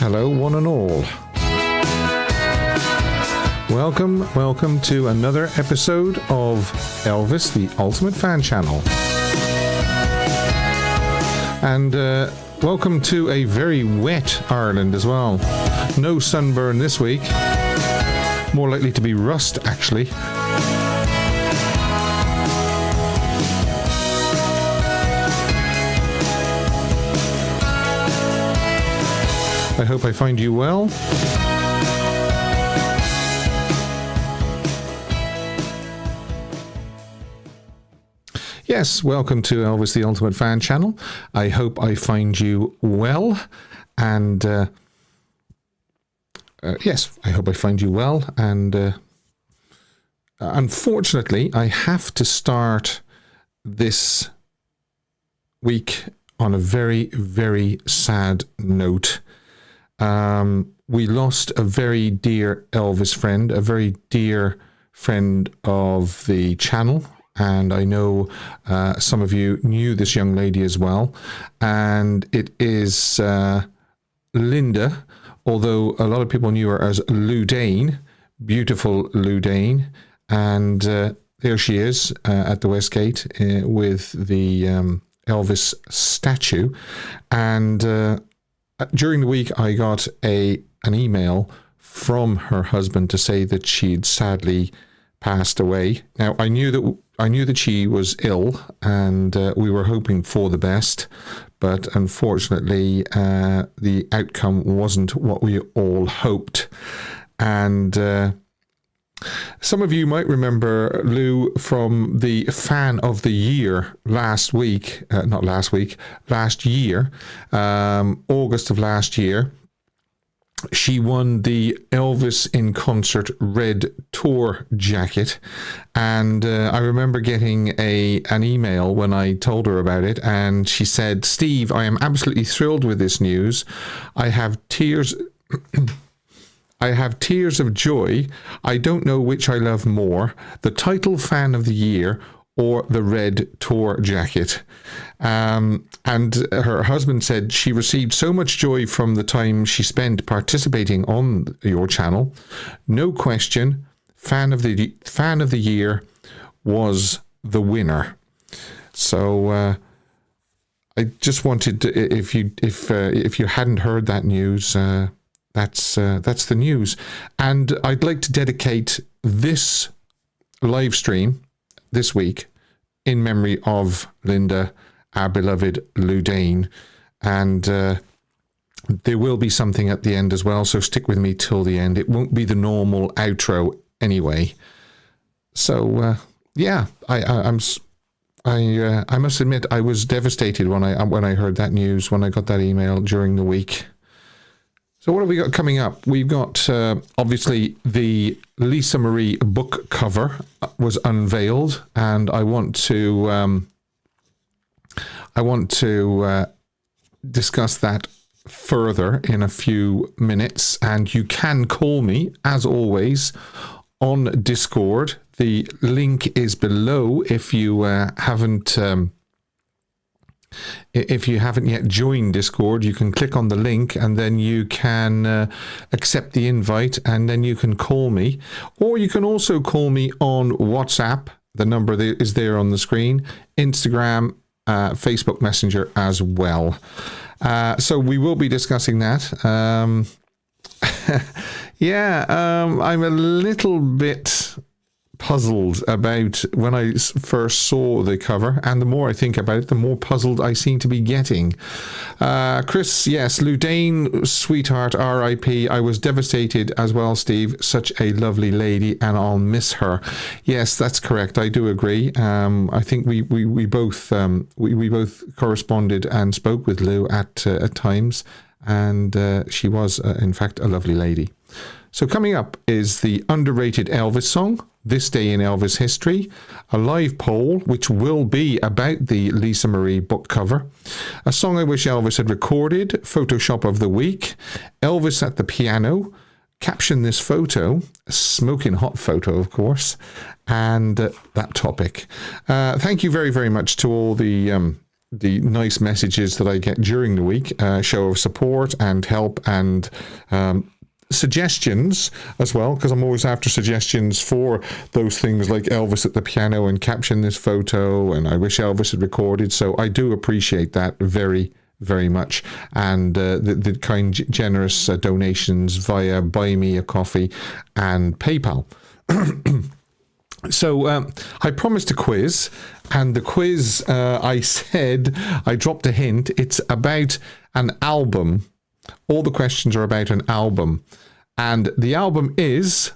Hello, one and all. Welcome to another episode of Elvis, the Ultimate Fan Channel. And welcome to a very wet Ireland as well. No sunburn this week. More likely to be rust, actually. I hope I find you well. Yes, welcome to Elvis the Ultimate Fan Channel. I hope I find you well. And yes, I hope I find you well. And unfortunately, I have to start this week on a very, very sad note. We lost a very dear Elvis friend, a very dear friend of the channel. And I know some of you knew this young lady as well. And it is Linda, although a lot of people knew her as Ludan, beautiful Ludan. And there she is at the Westgate with the Elvis statue. And during the week, I got an email from her husband to say that she'd sadly passed away. Now, I knew that she was ill, and we were hoping for the best, but unfortunately, the outcome wasn't what we all hoped. And some of you might remember Lou from the Fan of the Year last year, August of last year. She won the Elvis in Concert Red Tour jacket, and I remember getting an email when I told her about it, and she said, "Steve, I am absolutely thrilled with this news. I have tears of joy. I don't know which I love more, the title Fan of the Year or the Red Tour jacket." And her husband said she received so much joy from the time she spent participating on your channel. No question, Fan of the Year was the winner. So I just wanted to, if you hadn't heard that news, that's the news. And I'd like to dedicate this live stream this week in memory of Linda, our beloved Ludan. And there will be something at the end as well, so stick with me till the end. It won't be the normal outro anyway. So yeah, I must admit I was devastated when I heard that news, when I got that email during the week. So what have we got coming up? We've got, obviously, the Lisa Marie book cover was unveiled, and I want to discuss that further in a few minutes. And you can call me, as always, on Discord. The link is below if you haven't... If you haven't yet joined Discord, you can click on the link and then you can accept the invite, and then you can call me. Or you can also call me on WhatsApp. The number is there on the screen. Instagram, Facebook Messenger as well. So we will be discussing that. I'm a little bit puzzled about when I first saw the cover, and the more I think about it, the more puzzled I seem to be getting. Chris, yes, Ludan, sweetheart, R.I.P. I was devastated as well, Steve. Such a lovely lady, and I'll miss her. Yes, that's correct. I do agree. I think we both corresponded and spoke with Lou at times, and she was in fact a lovely lady. So coming up is the underrated Elvis song, This Day in Elvis History, a live poll, which will be about the Lisa Marie book cover, a song I wish Elvis had recorded, Photoshop of the Week, Elvis at the piano, Caption this photo, a smoking hot photo, of course, and that topic. Thank you very, very much to all the the nice messages that I get during the week, show of support and help and suggestions as well, because I'm always after suggestions for those things like Elvis at the piano and caption this photo, and I wish Elvis had recorded. So I do appreciate that very, very much, and the kind, generous donations via Buy Me a Coffee and PayPal. So I promised a quiz, and the quiz, I said, I dropped a hint, it's about an album. All the questions are about an album, and the album is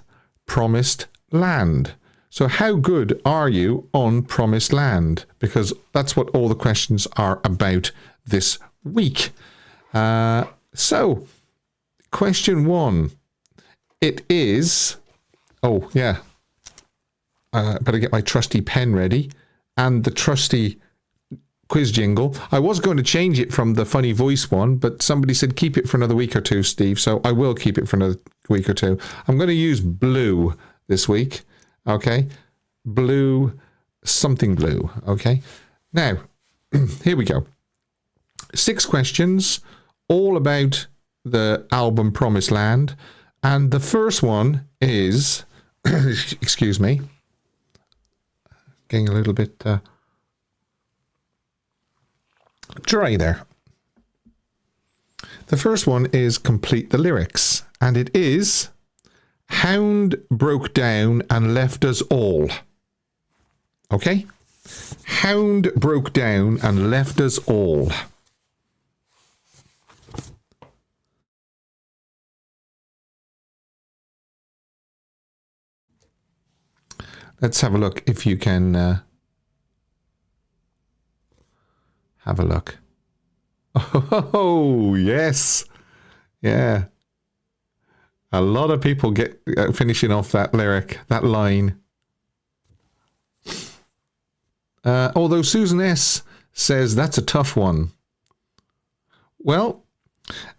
Promised Land. So how good are you on Promised Land? Because that's what all the questions are about this week. So, question 1. It is... Oh, yeah. Better get my trusty pen ready. And the trusty quiz jingle. I was going to change it from the funny voice one, but somebody said keep it for another week or two, Steve. So I will keep it for another week or two. I'm going to use blue this week. Okay. Blue, something blue. Okay. Now, here we go. 6 questions, all about the album Promised Land. And the first one is, excuse me, getting a little bit dry there. The first one is complete the lyrics, and it is Hound broke down and left us all. Okay? Hound broke down and left us all. Let's have a look if you can have a look. Oh, yes. Yeah. A lot of people get finishing off that lyric, that line. Although Susan S. says that's a tough one. Well,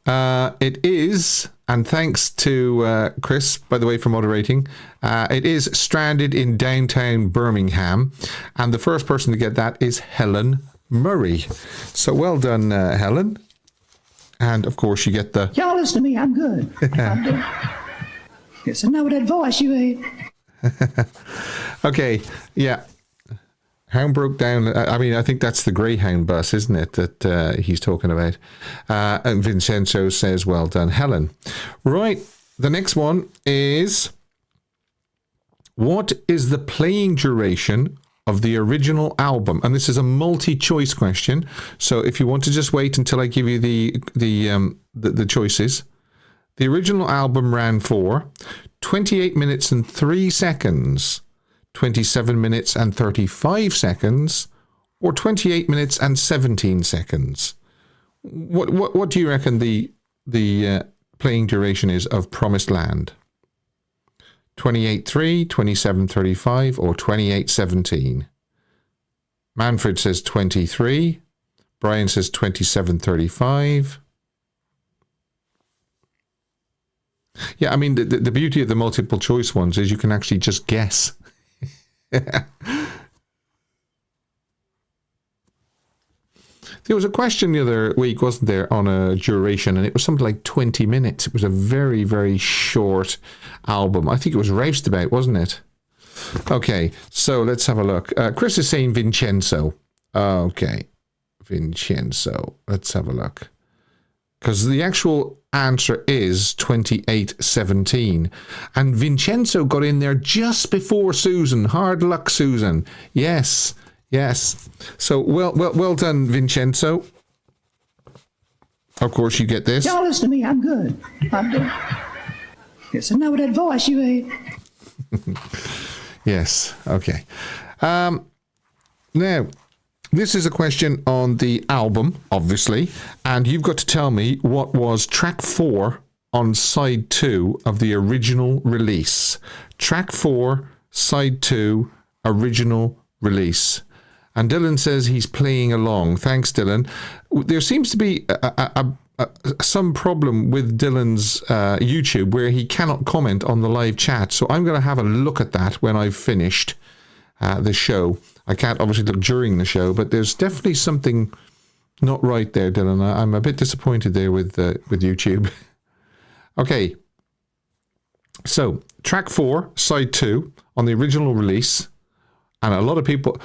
it is, and thanks to Chris, by the way, for moderating, it is Stranded in Downtown Birmingham, and the first person to get that is Helen Murray. So well done, Helen. And, of course, you get the... Y'all listen to me, I'm good. I'm good. Yes, I know that voice you ain't. Okay, yeah. Hound broke down. I mean, I think that's the Greyhound bus, isn't it, that he's talking about. And Vincenzo says, well done, Helen. Right, the next one is, what is the playing duration of the original album? And this is a multi-choice question. So if you want to just wait until I give you the choices. The original album ran for 28 minutes and 3 seconds, 27 minutes and 35 seconds, or 28 minutes and 17 seconds. What do you reckon the playing duration is of Promised Land? 28.3, 27.35, or 28.17? Manfred says 23. Brian says 27.35. Yeah, I mean, the beauty of the multiple choice ones is you can actually just guess. There was a question the other week, wasn't there, on a duration, and it was something like 20 minutes. It was a very, very short album. I think it was Roustabout, wasn't it? Okay, so let's have a look. Chris is saying Vincenzo. Okay, Vincenzo. Let's have a look. Because the actual answer is 28.17. And Vincenzo got in there just before Susan. Hard luck, Susan. Yes, yes. So, well done, Vincenzo. Of course, you get this. Y'all listen to me, I'm good. I'm good. Yes, I know that voice you ain't. Yes, okay. Now, this is a question on the album, obviously, and you've got to tell me what was track 4 on side 2 of the original release. Track 4, side 2, original release. And Dylan says he's playing along. Thanks, Dylan. There seems to be some problem with Dylan's YouTube where he cannot comment on the live chat. So I'm going to have a look at that when I've finished the show. I can't obviously look during the show, but there's definitely something Not right there, Dylan. I'm a bit disappointed there with YouTube. Okay. So, track 4, side 2, on the original release. And a lot of people...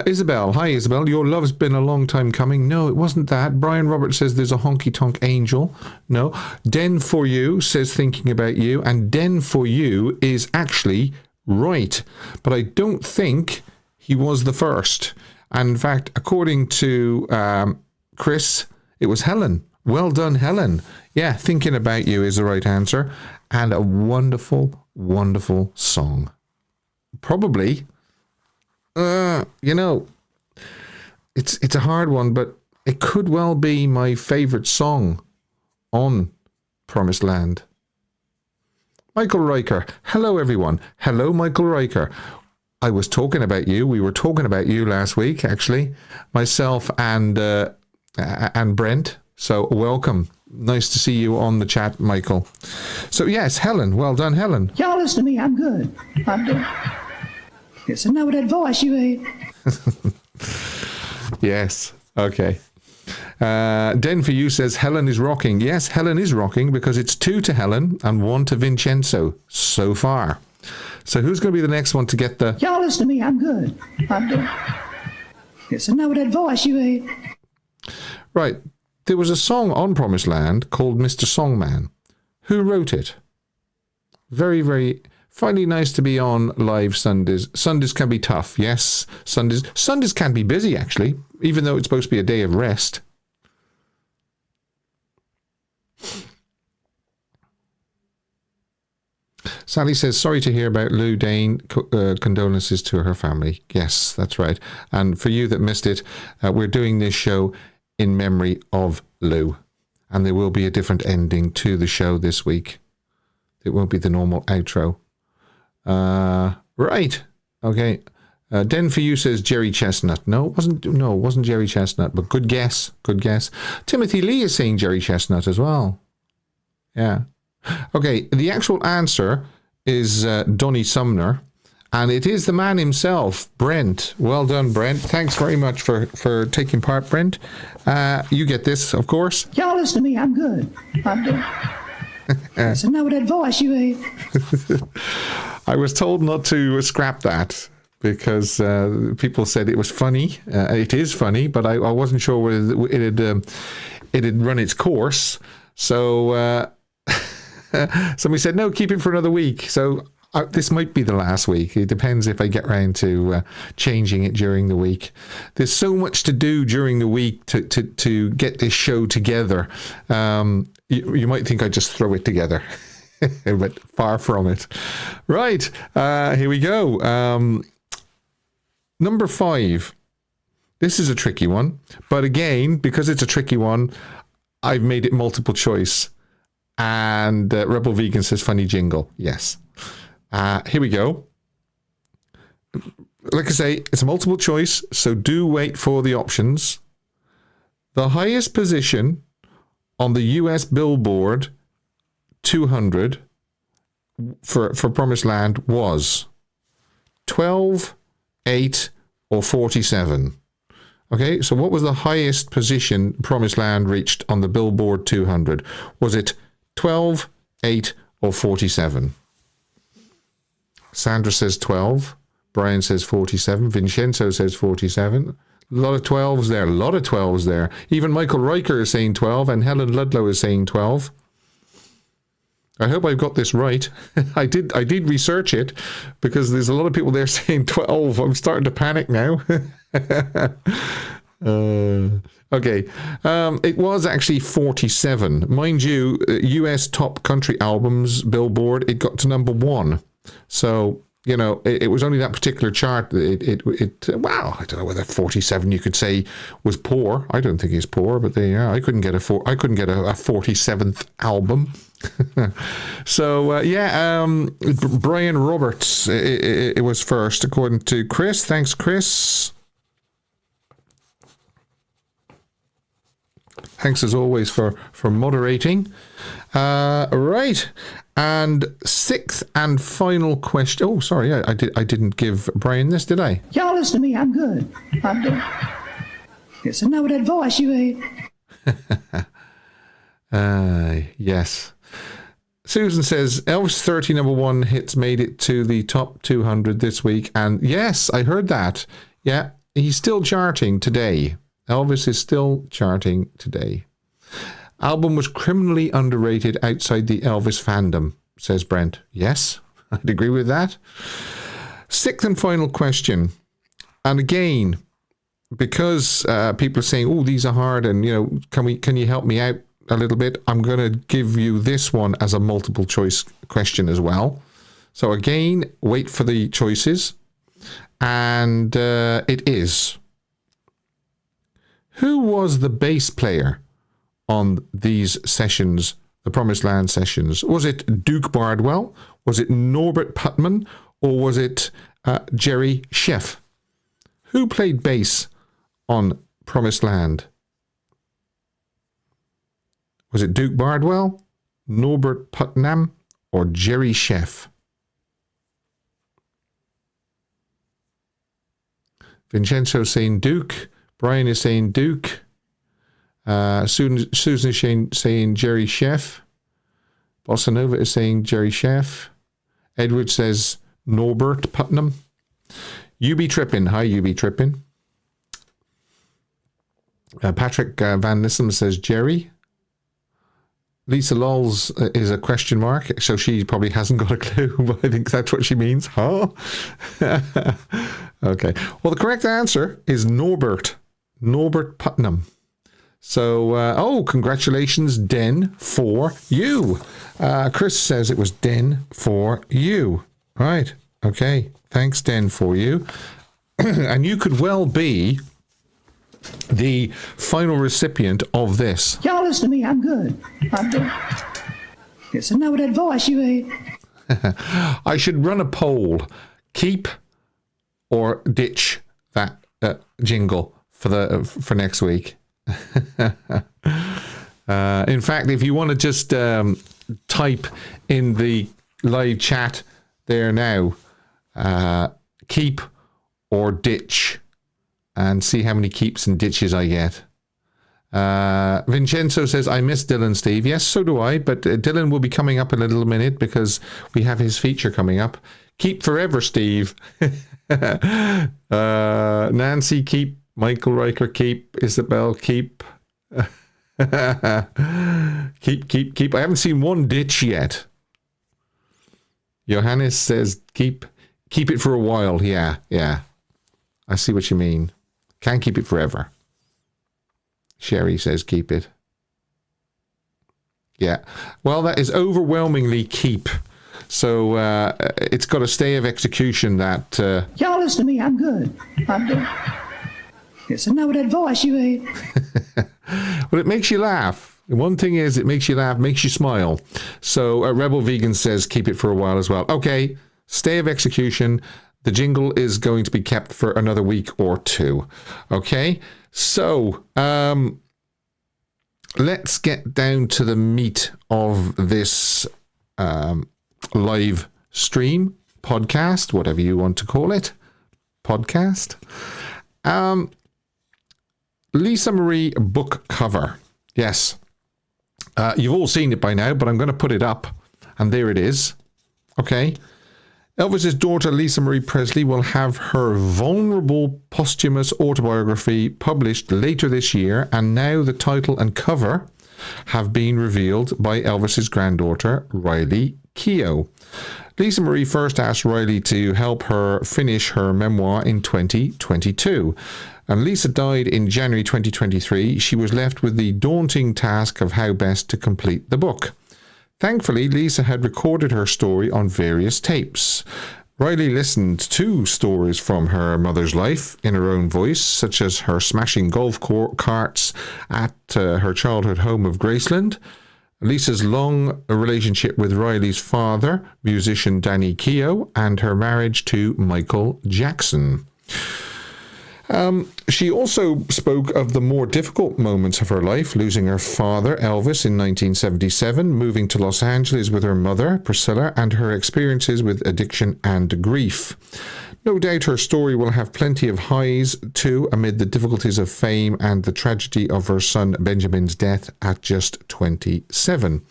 Isabel, hi Isabel, your love's been a long time coming. No, it wasn't that. Brian Roberts says there's a honky-tonk angel. No. Den for you says thinking about you. And Den for you is actually right. But I don't think he was the first. And in fact, according to Chris, it was Helen. Well done, Helen. Yeah, thinking about you is the right answer. And a wonderful, wonderful song. Probably... it's a hard one, but it could well be my favourite song on Promised Land. Michael Riker. Hello, everyone. Hello, Michael Riker. I was talking about you. We were talking about you last week, actually. Myself and Brent. So, welcome. Nice to see you on the chat, Michael. So, yes, Helen. Well done, Helen. Y'all listen to me. I'm good. I'm good. Yes, I know that voice you ain't. Yes. Okay. Den for you says Helen is rocking. Yes, Helen is rocking because it's 2 to Helen and 1 to Vincenzo so far. So who's going to be the next one to get the... Y'all listen to me. I'm good. I'm good. Yes, I know that voice you ain't. Right. There was a song on Promised Land called Mr. Songman. Who wrote it? Very, very... Finally nice to be on live Sundays. Sundays can be tough, yes. Sundays can be busy, actually, even though it's supposed to be a day of rest. Sally says, sorry to hear about Ludan. Condolences to her family. Yes, that's right. And for you that missed it, we're doing this show in memory of Lou. And there will be a different ending to the show this week. It won't be the normal outro. Right. Okay. Den for you says Jerry Chestnut. No, it wasn't Jerry Chestnut, but good guess. Good guess. Timothy Lee is saying Jerry Chestnut as well. Yeah. Okay. The actual answer is Donny Sumner, and it is the man himself, Brent. Well done, Brent. Thanks very much for taking part, Brent. You get this, of course. Y'all listen to me. I'm good. I'm good. Yes, I know that voice you ain't. I was told not to scrap that because people said it was funny. It is funny, but I wasn't sure whether it had run its course. So somebody said, no, keep it for another week. So this might be the last week. It depends if I get around to changing it during the week. There's so much to do during the week to get this show together. You might think I just throw it together, but far from it. Right, here we go. Number 5. This is a tricky one, but again, because it's a tricky one, I've made it multiple choice. And Rebel Vegan says funny jingle. Yes. Here we go. Like I say, it's a multiple choice, so do wait for the options. The highest position on the US Billboard 200 for Promised Land was 12, 8, or 47. Okay, so what was the highest position Promised Land reached on the Billboard 200? Was it 12, 8, or 47? Sandra says 12. Brian says 47. Vincenzo says 47. A lot of 12s there. A lot of 12s there. Even Michael Riker is saying 12, and Helen Ludlow is saying 12. I hope I've got this right. I did research it because there's a lot of people there saying 12. I'm starting to panic now. Okay. It was actually 47. Mind you, US Top Country Albums Billboard, it got to number 1. So, you know, it was only that particular chart. Wow, I don't know whether 47 you could say was poor. I don't think it's poor, but there you are. I couldn't get a 47th album. So, Brian Roberts, it was first, according to Chris. Thanks, Chris. Thanks, as always, for moderating. Right. And 6th and final question. Oh, sorry, I didn't give Brian this, did I? Y'all listen to me. I'm good. I'm good. It's a know that voice you hear. Yes. Susan says, Elvis 30 number one hits made it to the top 200 this week. And yes, I heard that. Yeah, he's still charting today. Elvis is still charting today. Album was criminally underrated outside the Elvis fandom, says Brent. Yes, I'd agree with that. Sixth and final question. And again, because people are saying, oh, these are hard and, you know, can you help me out a little bit? I'm going to give you this one as a multiple choice question as well. So again, wait for the choices. And it is, who was the bass player on these sessions, the Promised Land sessions? Was it Duke Bardwell? Was it Norbert Putnam? Or was it Jerry Sheff? Who played bass on Promised Land? Was it Duke Bardwell, Norbert Putnam, or Jerry Sheff? Vincenzo saying Duke. Brian is saying Duke. Susan is saying Jerry Sheff. Bossa Nova is saying Jerry Sheff. Edward says Norbert Putnam. You be tripping. Hi, you be tripping. Patrick Van Lissem says Jerry. Lisa Lulls is a question mark, so she probably hasn't got a clue, but I think that's what she means. Huh? Okay. Well, the correct answer is Norbert Putnam. So, congratulations, Den, for you. Chris says it was Den for you. Right. Okay. Thanks, Den, for you. And you could well be the final recipient of this. Y'all listen to me. I'm good. It's a know that voice you hear. I should run a poll. Keep or ditch that jingle for next week. In fact, if you want to just type in the live chat there now, keep or ditch, and see how many keeps and ditches I get. Vincenzo says, I miss Dylan, Steve. Yes, so do I, but Dylan will be coming up in a little minute because we have his feature coming up. Keep forever, Steve. Nancy, keep. Michael Reichler, keep. Isabel, keep. Keep. I haven't seen one ditch yet. Johannes says, keep it for a while. Yeah. I see what you mean. Can't keep it forever. Sherry says, keep it. Yeah. Well, that is overwhelmingly keep. So it's got a stay of execution that... Y'all listen to me. I'm good. It's a know that voice you hear. Well, it makes you laugh. One thing is, it makes you laugh, makes you smile. So Rebel Vegan says, keep it for a while as well. Okay, stay of execution. The jingle is going to be kept for another week or two. Okay, so let's get down to the meat of this live stream, podcast, whatever you want to call it. Podcast. Lisa Marie book cover. Yes. You've all seen it by now, but I'm going to put it up. And there it is. Okay. Elvis's daughter, Lisa Marie Presley, will have her vulnerable posthumous autobiography published later this year. And now the title and cover have been revealed by Elvis's granddaughter, Riley Keough. Lisa Marie first asked Riley to help her finish her memoir in 2022. And Lisa died in January 2023. She was left with the daunting task of how best to complete the book. Thankfully, Lisa had recorded her story on various tapes. Riley listened to stories from her mother's life in her own voice, such as her smashing golf carts at her childhood home of Graceland, Lisa's long relationship with Riley's father, musician Danny Keough, and her marriage to Michael Jackson. She also spoke of the more difficult moments of her life, losing her father, Elvis, in 1977, moving to Los Angeles with her mother, Priscilla, and her experiences with addiction and grief. No doubt her story will have plenty of highs too, amid the difficulties of fame and the tragedy of her son Benjamin's death at just 27.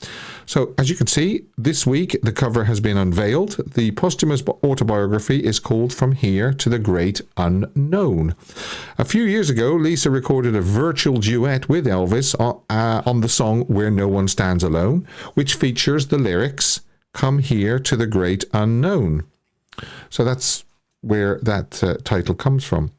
So, as you can see, this week the cover has been unveiled. The posthumous autobiography is called From Here to the Great Unknown. A few years ago, Lisa recorded a virtual duet with Elvis on the song Where No One Stands Alone, which features the lyrics, Come Here to the Great Unknown. So that's where that title comes from.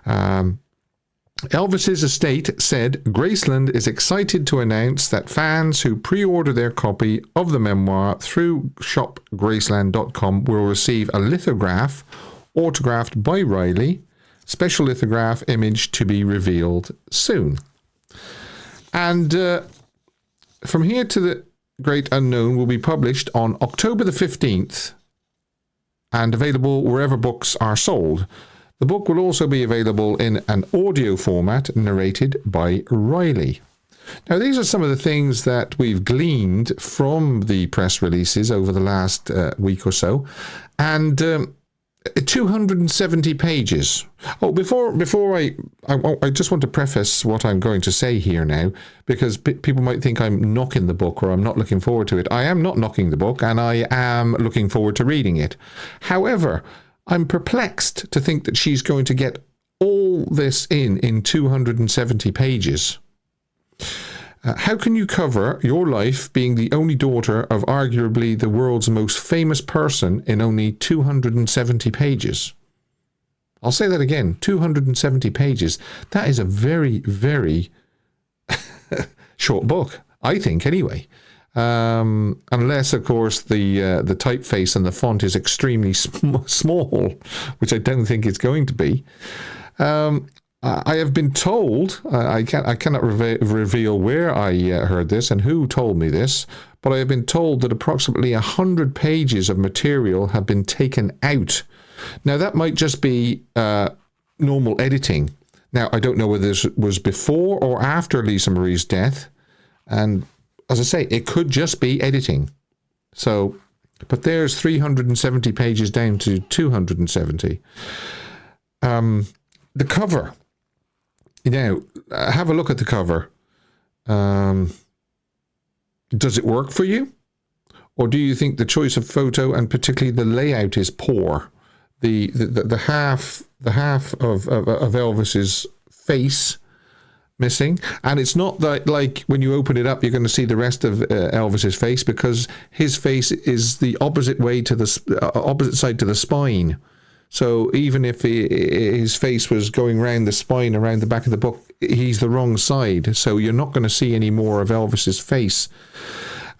Elvis's estate said Graceland is excited to announce that fans who pre-order their copy of the memoir through shopgraceland.com will receive a lithograph autographed by Riley, special lithograph image to be revealed soon. And From Here to the Great Unknown will be published on October the 15th and available wherever books are sold. The book will also be available in an audio format narrated by Riley. Now, these are some of the things that we've gleaned from the press releases over the last week or so. And 270 pages. Oh, before I just want to preface what I'm going to say here now, because people might think I'm knocking the book or I'm not looking forward to it. I am not knocking the book, and I am looking forward to reading it. However, I'm perplexed to think that she's going to get all this in 270 pages. How can you cover your life being the only daughter of arguably the world's most famous person in only 270 pages? I'll say that again, 270 pages. That is a very, very short book, I think, anyway. Unless, of course, the typeface and the font is extremely small, which I don't think it's going to be. I have been told, I cannot reveal where I heard this and who told me this, but I have been told that approximately 100 pages of material have been taken out. Now, that might just be normal editing. Now, I don't know whether this was before or after Lisa Marie's death, and as I say, it could just be editing. So, but there's 370 pages down to 270. The cover. Now, have a look at the cover. Does it work for you? Or do you think the choice of photo and particularly the layout is poor? The half of Elvis's face missing, and it's not that like when you open it up you're going to see the rest of Elvis's face, because his face is the opposite way to the opposite side to the spine. So even if his face was going around the spine, around the back of the book, he's the wrong side. So you're not going to see any more of Elvis's face.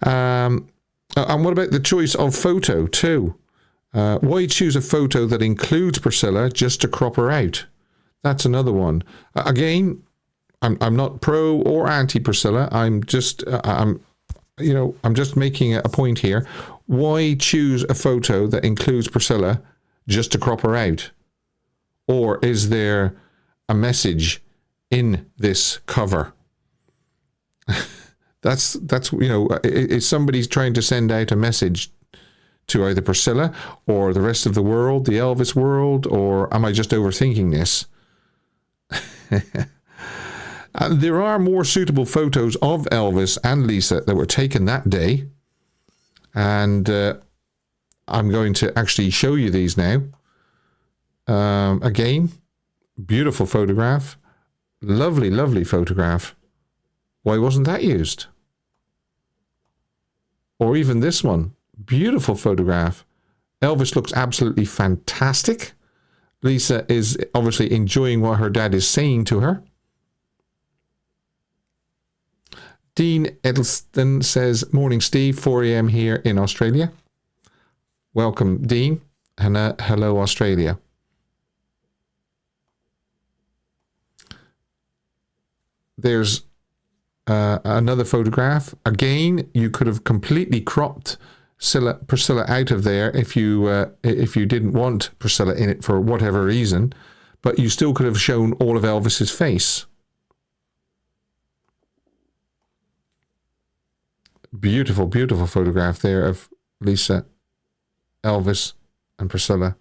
And what about the choice of photo too? Why choose a photo that includes Priscilla just to crop her out? That's another one. Again, I'm not pro or anti Priscilla. I'm just making a point here. Why choose a photo that includes Priscilla just to crop her out? Or is there a message in this cover? that's is somebody trying to send out a message to either Priscilla or the rest of the world, the Elvis world, or am I just overthinking this? There are more suitable photos of Elvis and Lisa that were taken that day, and I'm going to actually show you these now. Again, beautiful photograph. Lovely, lovely photograph. Why wasn't that used? Or even this one. Beautiful photograph. Elvis looks absolutely fantastic. Lisa is obviously enjoying what her dad is saying to her. Dean Edelston says, "Morning, Steve, 4 a.m. here in Australia." Welcome, Dean. And hello, Australia. There's another photograph. Again, you could have completely cropped Priscilla out of there if you didn't want Priscilla in it for whatever reason, but you still could have shown all of Elvis's face. Beautiful, beautiful photograph there of Lisa, Elvis, and Priscilla.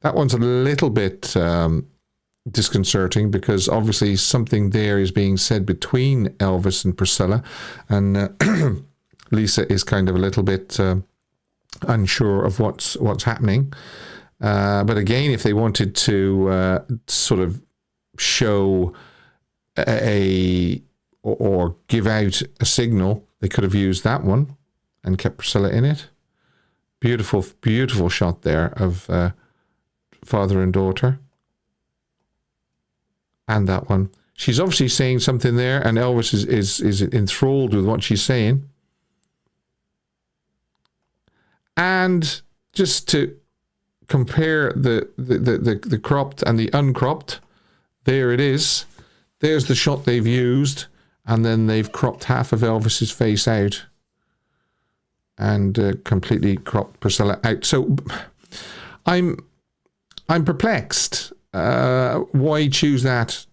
That one's a little bit disconcerting because obviously something there is being said between Elvis and Priscilla, and Lisa is kind of a little bit unsure of what's happening. But again, if they wanted to sort of show or give out a signal, they could have used that one and kept Priscilla in it. Beautiful, beautiful shot there of father and daughter. And that one. She's obviously saying something there, and Elvis is enthralled with what she's saying. And just to compare the cropped and the uncropped, there it is. There's the shot they've used, and then they've cropped half of Elvis's face out and completely cropped Priscilla out. So I'm perplexed. Why choose that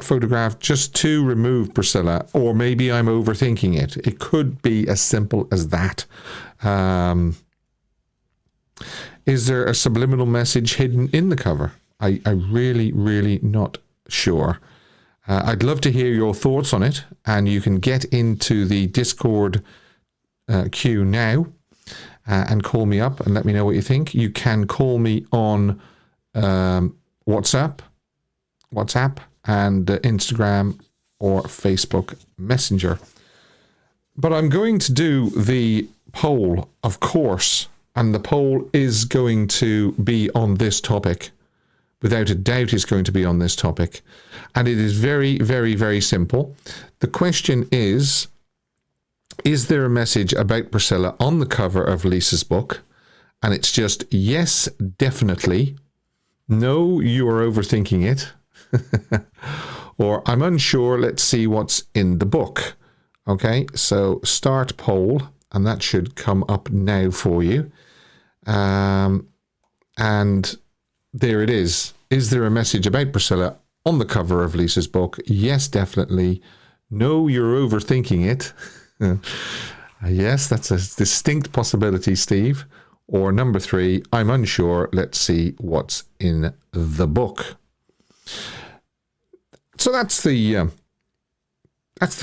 photograph just to remove Priscilla? Or maybe I'm overthinking it. It could be as simple as that. Is there a subliminal message hidden in the cover? I really, really not sure. I'd love to hear your thoughts on it, and you can get into the Discord queue now and call me up and let me know what you think. You can call me on WhatsApp and Instagram or Facebook Messenger. But I'm going to do the poll, of course, and the poll is going to be on this topic. Without a doubt, it's going to be on this topic. And it is very, very, very simple. The question is there a message about Priscilla on the cover of Lisa's book? And it's just yes, definitely. No, you are overthinking it. Or I'm unsure, let's see what's in the book. Okay, so start poll, and that should come up now for you. And there it is. Is there a message about Priscilla on the cover of Lisa's book? Yes, definitely. No, you're overthinking it. Yes, that's a distinct possibility, Steve. Or number 3, I'm unsure. Let's see what's in the book. So that's the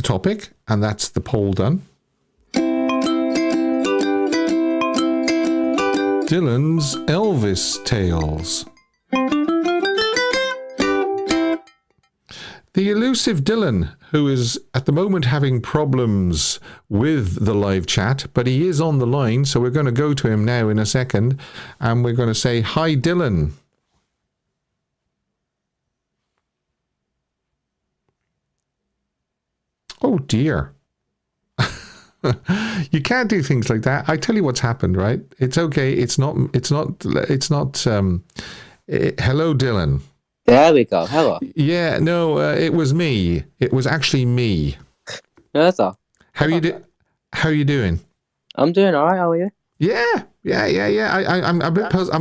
topic, and that's the poll done. Dylan's Elvis Tales. The elusive Dylan, who is at the moment having problems with the live chat, but he is on the line, so we're going to go to him now in a second, and we're going to say, hi, Dylan. Oh, dear. You can't do things like that. I tell you what's happened, right? It's okay. Hello, Dylan. There we go. Hello. Yeah, no, it was me. It was actually me. No, that's all. How you doing? I'm doing all right. How are you? Yeah. I'm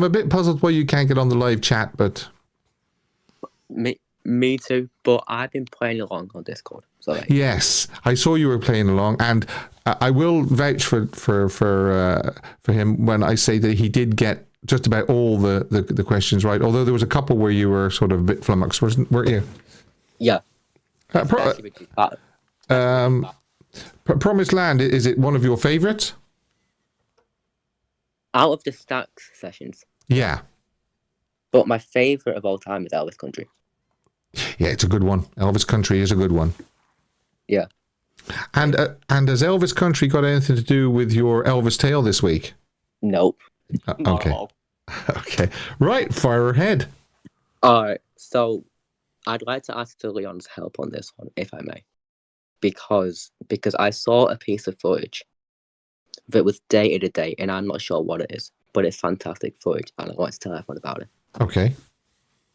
a bit puzzled why you can't get on the live chat, but Me too. But I've been playing along on Discord. So yes, I saw you were playing along, and I will vouch for him when I say that he did get just about all the questions right. Although there was a couple where you were sort of a bit flummoxed, weren't you? Yeah. Promised Land, is it one of your favourites? Out of the Stacks sessions. Yeah. But my favourite of all time is Elvis Country. Yeah, it's a good one. Elvis Country is a good one. Yeah. And has Elvis Country got anything to do with your Elvis tale this week? Nope. Okay. Okay. Right, fire ahead. Alright, so I'd like to ask for Leon's help on this one, if I may. Because I saw a piece of footage that was dated a date, and I'm not sure what it is, but it's fantastic footage, and I want to tell everyone about it. Okay.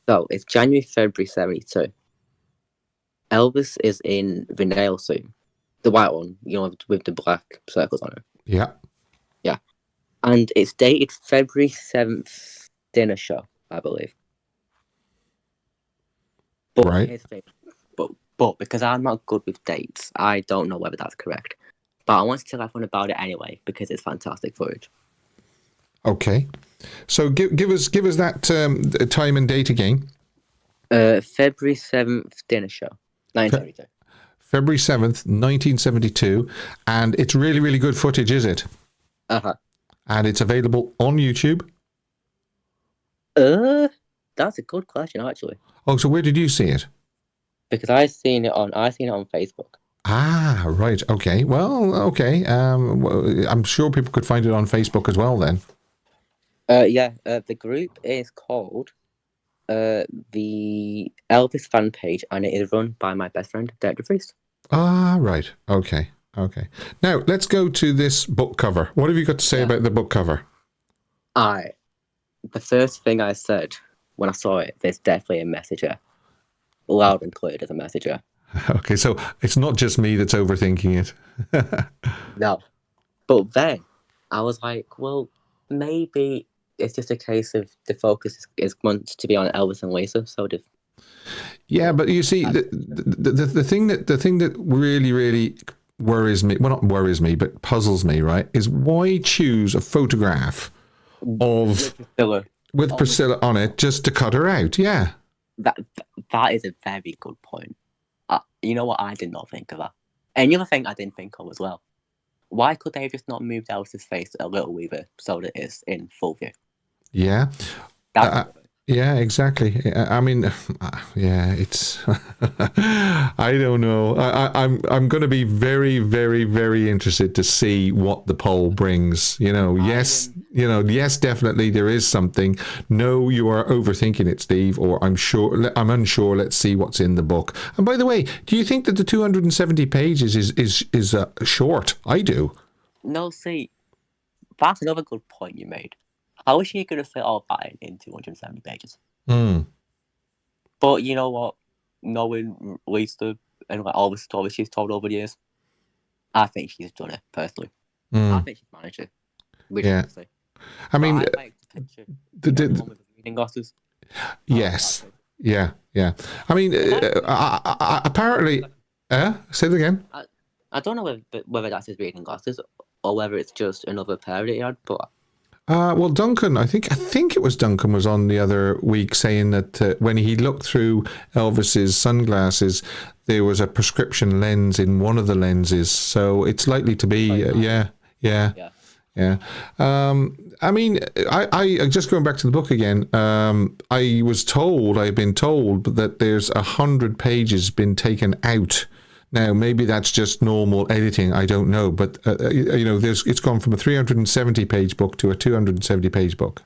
So, it's January, February 72. Elvis is in the nail suit. The white one, with the black circles on it. Yeah. Yeah. And it's dated February 7th dinner show, I believe. But right. Here's the thing. But because I'm not good with dates, I don't know whether that's correct. But I want to tell everyone about it anyway, because it's fantastic footage. Okay. So give us that time and date again. February 7th dinner show, 1972. February 7th, 1972. And it's really, really good footage, is it? Uh-huh. And it's available on YouTube? That's a good question, actually. Oh, so where did you see it? Because I seen it on Facebook. Ah, right. Okay. Well, okay. I'm sure people could find it on Facebook as well then. The group is called the Elvis fan page, and it is run by my best friend, Derek DeFries. Ah, right. Okay. Now, let's go to this book cover. What have you got to say about the book cover? The first thing I said when I saw it, there's definitely a message here. Loud and clear, there's a message here. Okay, so it's not just me that's overthinking it. No. But then I was like, well, maybe it's just a case of the focus is meant to be on Elvis and Lisa, so yeah, but you see, the thing that really, really worries me, well, not worries me, but puzzles me, right, is why choose a photograph of with Priscilla on it just to cut her out? Yeah. That is a very good point. You know what? I did not think of that. And the other thing I didn't think of as well. Why could they have just not moved Elvis's face a little weaver so that it's in full view? Yeah. Yeah, exactly. I mean, yeah, it's. I don't know. I'm going to be very, very, very interested to see what the poll brings. Yes, definitely there is something. No, you are overthinking it, Steve. Or I'm unsure. Let's see what's in the book. And by the way, do you think that the 270 pages is short? I do. No, see, that's another good point you made. How is she going to fit all that in 270 pages? But you know what? Knowing Lisa and all the stories she's told over the years, I think she's done it, personally. I think she's managed it. Yeah. I mean, I like the picture. The one with the reading glasses. Yes. Yeah. I mean, apparently... say it again. I don't know whether that's his reading glasses or whether it's just another pair that he had, but... well, Duncan, I think it was Duncan was on the other week saying that when he looked through Elvis's sunglasses, there was a prescription lens in one of the lenses. So it's likely to be, yeah. I mean, I just going back to the book again. I've been told that there's 100 pages been taken out. Now, maybe that's just normal editing. I don't know. But, it's gone from a 370-page book to a 270-page book.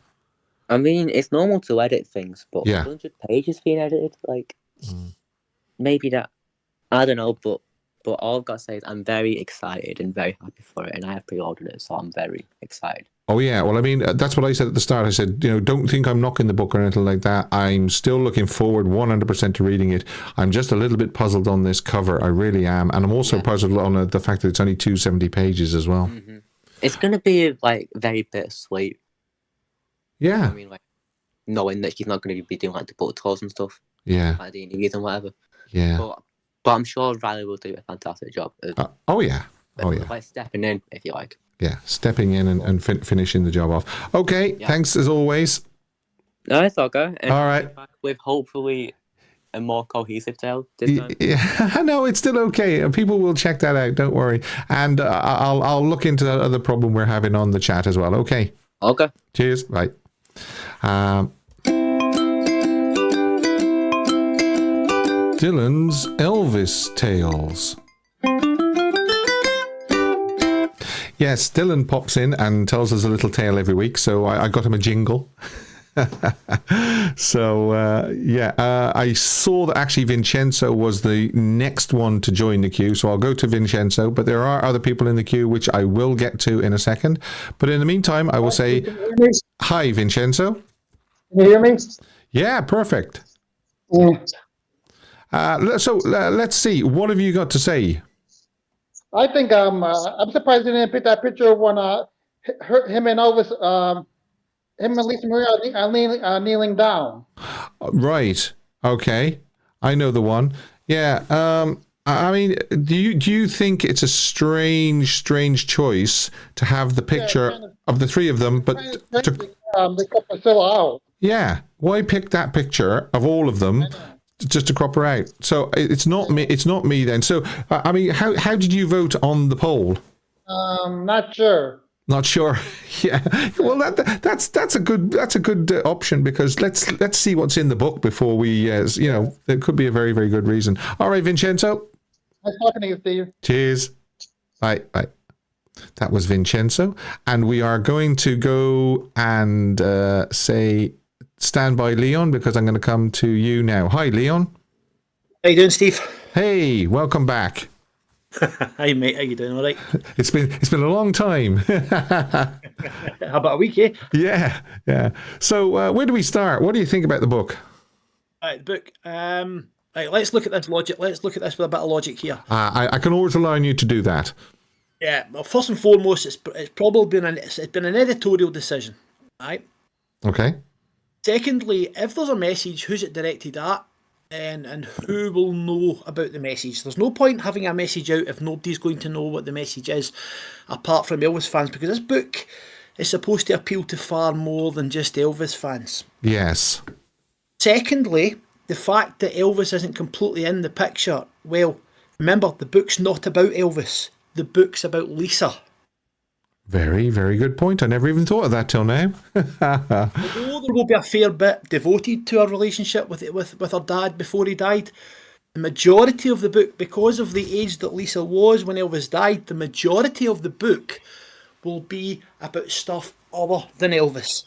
I mean, it's normal to edit things, but 100 pages being edited, maybe that, I don't know, but all I've got to say is I'm very excited and very happy for it, and I have pre-ordered it, so I'm very excited. Oh, yeah. Well, I mean, that's what I said at the start. I said, don't think I'm knocking the book or anything like that. I'm still looking forward 100% to reading it. I'm just a little bit puzzled on this cover. I really am. And I'm also puzzled on the fact that it's only 270 pages as well. Mm-hmm. It's going to be, very bittersweet. Yeah. I mean, knowing that she's not going to be doing, the book tours and stuff. Yeah. Like the interviews and whatever. Yeah. But I'm sure Riley will do a fantastic job. Oh, yeah. Stepping in, if you like. Yeah, stepping in and finishing the job off. Okay, thanks as always. No, it's okay. And all right. Back with hopefully a more cohesive tale this time. Yeah, no, it's still okay. People will check that out. Don't worry. And I'll look into that other problem we're having on the chat as well. Okay. Okay. Cheers. Bye. Dylan's Elvis Tales. Yes, Dylan pops in and tells us a little tale every week, so I got him a jingle. So, I saw that actually Vincenzo was the next one to join the queue, so I'll go to Vincenzo, but there are other people in the queue which I will get to in a second. But in the meantime, I will say, hi, Vincenzo. Can you hear me? Yeah, perfect. Yeah. So let's see, what have you got to say? I think I'm surprised they didn't pick that picture of when him and Elvis, him and Lisa Marie are kneeling down. Right. Okay. I know the one. Yeah. I mean, do you think it's a strange choice to have the picture of the three of them, but They cut Priscilla out. yeah, why pick that picture of all of them just to crop her out? So it's not me. It's not me then. So I mean, how did you vote on the poll? Not sure. Not sure. Yeah. Well, that's a good option, because let's see what's in the book before we. There could be a very, very good reason. All right, Vincenzo. Nice talking to you, Steve. Cheers. Bye. That was Vincenzo, and we are going to go and say stand by, Leon, because I'm going to come to you now. Hi, Leon. How you doing, Steve? Hey, welcome back. Hi, mate. How you doing? All right. It's been a long time. How about a week, eh? Yeah. So where do we start? What do you think about the book? Right, the book. Right, let's look at this logic. Let's look at this with a bit of logic here. I can always rely on you to do that. Yeah. Well, first and foremost, it's probably been an editorial decision, right? Okay. Secondly, if there's a message, who's it directed at, and who will know about the message? There's no point having a message out if nobody's going to know what the message is, apart from Elvis fans, because this book is supposed to appeal to far more than just Elvis fans. Yes. Secondly, the fact that Elvis isn't completely in the picture. Well, remember, the book's not about Elvis. The book's about Lisa. Very, very good point. I never even thought of that till now. Although there will be a fair bit devoted to her relationship with her dad before he died, the majority of the book, because of the age that Lisa was when Elvis died, the majority of the book will be about stuff other than Elvis.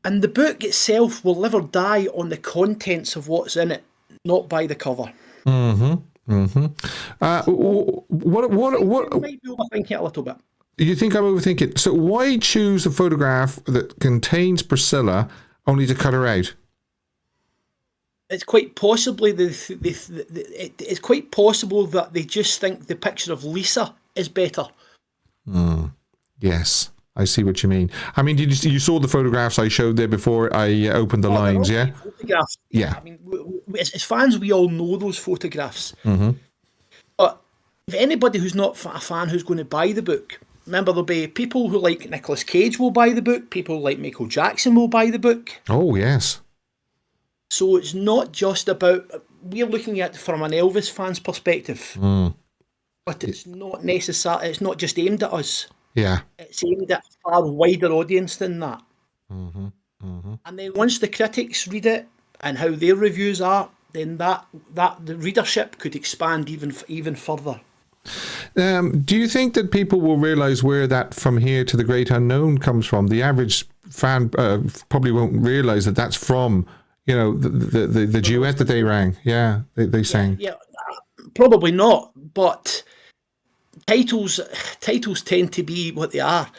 And the book itself will never die on the contents of what's in it, not by the cover. What You might be overthinking it a little bit. you think I'm overthinking? So why choose a photograph that contains Priscilla only to cut her out? It's quite possibly it's quite possible that they just think the picture of Lisa is better. Yes, I see what you mean. I mean, you saw the photographs I showed there before I opened the lines, yeah? Photographs. Yeah. I mean, as fans, we all know those photographs. Mm-hmm. But if anybody who's not a fan who's going to buy the book, remember, there'll be people who like Nicolas Cage will buy the book, people like Michael Jackson will buy the book. Oh, yes. So it's not just about, we're looking at it from an Elvis fan's perspective, but it's not necessary. It's not just aimed at us. Yeah. It's aimed at a far wider audience than that. And then once the critics read it and how their reviews are, then that the readership could expand even further. Do you think that people will realise where that "From Here to the Great Unknown" comes from? The average fan probably won't realise that that's from, the duet that they rang. Yeah, they sang. Yeah, probably not. But titles tend to be what they are.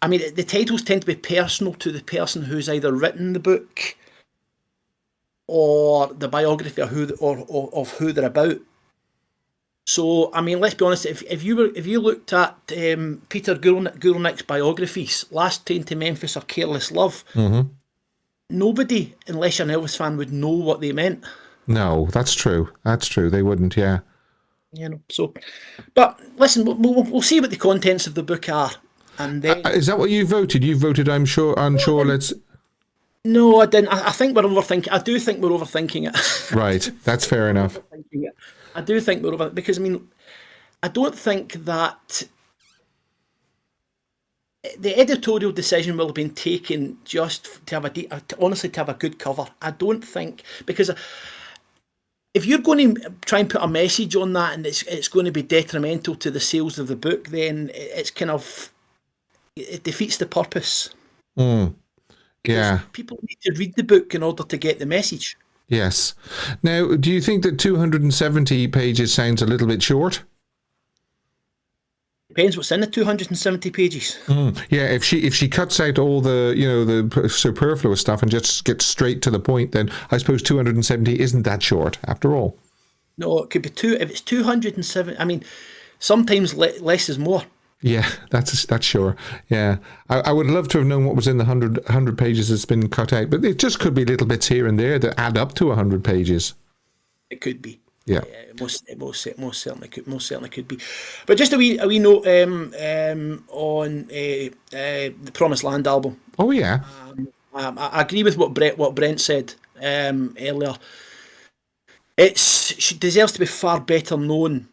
I mean, the titles tend to be personal to the person who's either written the book or the biography of who they're about. So, I mean, let's be honest. If you looked at Peter Gurnick's biographies, Last Train to Memphis or Careless Love, nobody, unless you're an Elvis fan, would know what they meant. No, that's true. That's true. They wouldn't. Yeah. So, but listen, we'll see what the contents of the book are, and then is that what you voted? You voted, I'm sure. Let's. No, I didn't. I think we're overthinking. I do think we're overthinking it. Right. That's fair enough. I do think we're over, because I mean, I don't think that the editorial decision will have been taken just to have honestly to have a good cover. I don't think, because if you're going to try and put a message on that and it's going to be detrimental to the sales of the book, then it defeats the purpose. Yeah. People need to read the book in order to get the message. Yes. Now, do you think that 270 pages sounds a little bit short? Depends what's in the 270 pages. Yeah, if she cuts out all the the superfluous stuff and just gets straight to the point, then I suppose 270 isn't that short after all. No, it could be if it's 207. I mean, sometimes less is more. Yeah, that's sure. Yeah, I would love to have known what was in the 100 pages that's been cut out, but it just could be little bits here and there that add up to 100 pages. It could be. Yeah. It most certainly could be. But just a wee note on the Promised Land album. Oh yeah. I agree with what Brent said earlier. She deserves to be far better known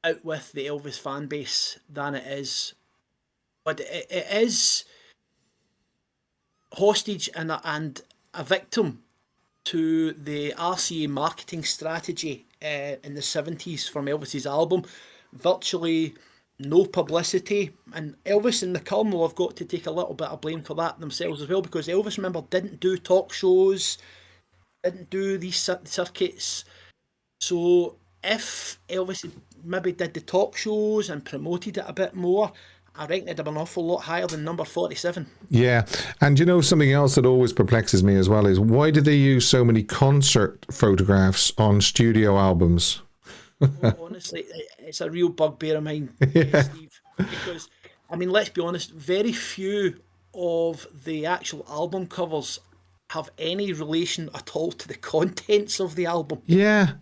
out with the Elvis fan base than it is. But it is hostage and a victim to the RCA marketing strategy in the 70s from Elvis's album. Virtually no publicity, and Elvis and the Colonel have got to take a little bit of blame for that themselves as well, because Elvis, remember, didn't do talk shows, didn't do these circuits. So if Elvis maybe did the talk shows and promoted it a bit more, I reckon it'd have been an awful lot higher than number 47. Yeah, and you know, something else that always perplexes me as well is, why do they use so many concert photographs on studio albums? Honestly, it's a real bugbear of mine, Steve. Because, I mean, let's be honest, very few of the actual album covers have any relation at all to the contents of the album. Yeah.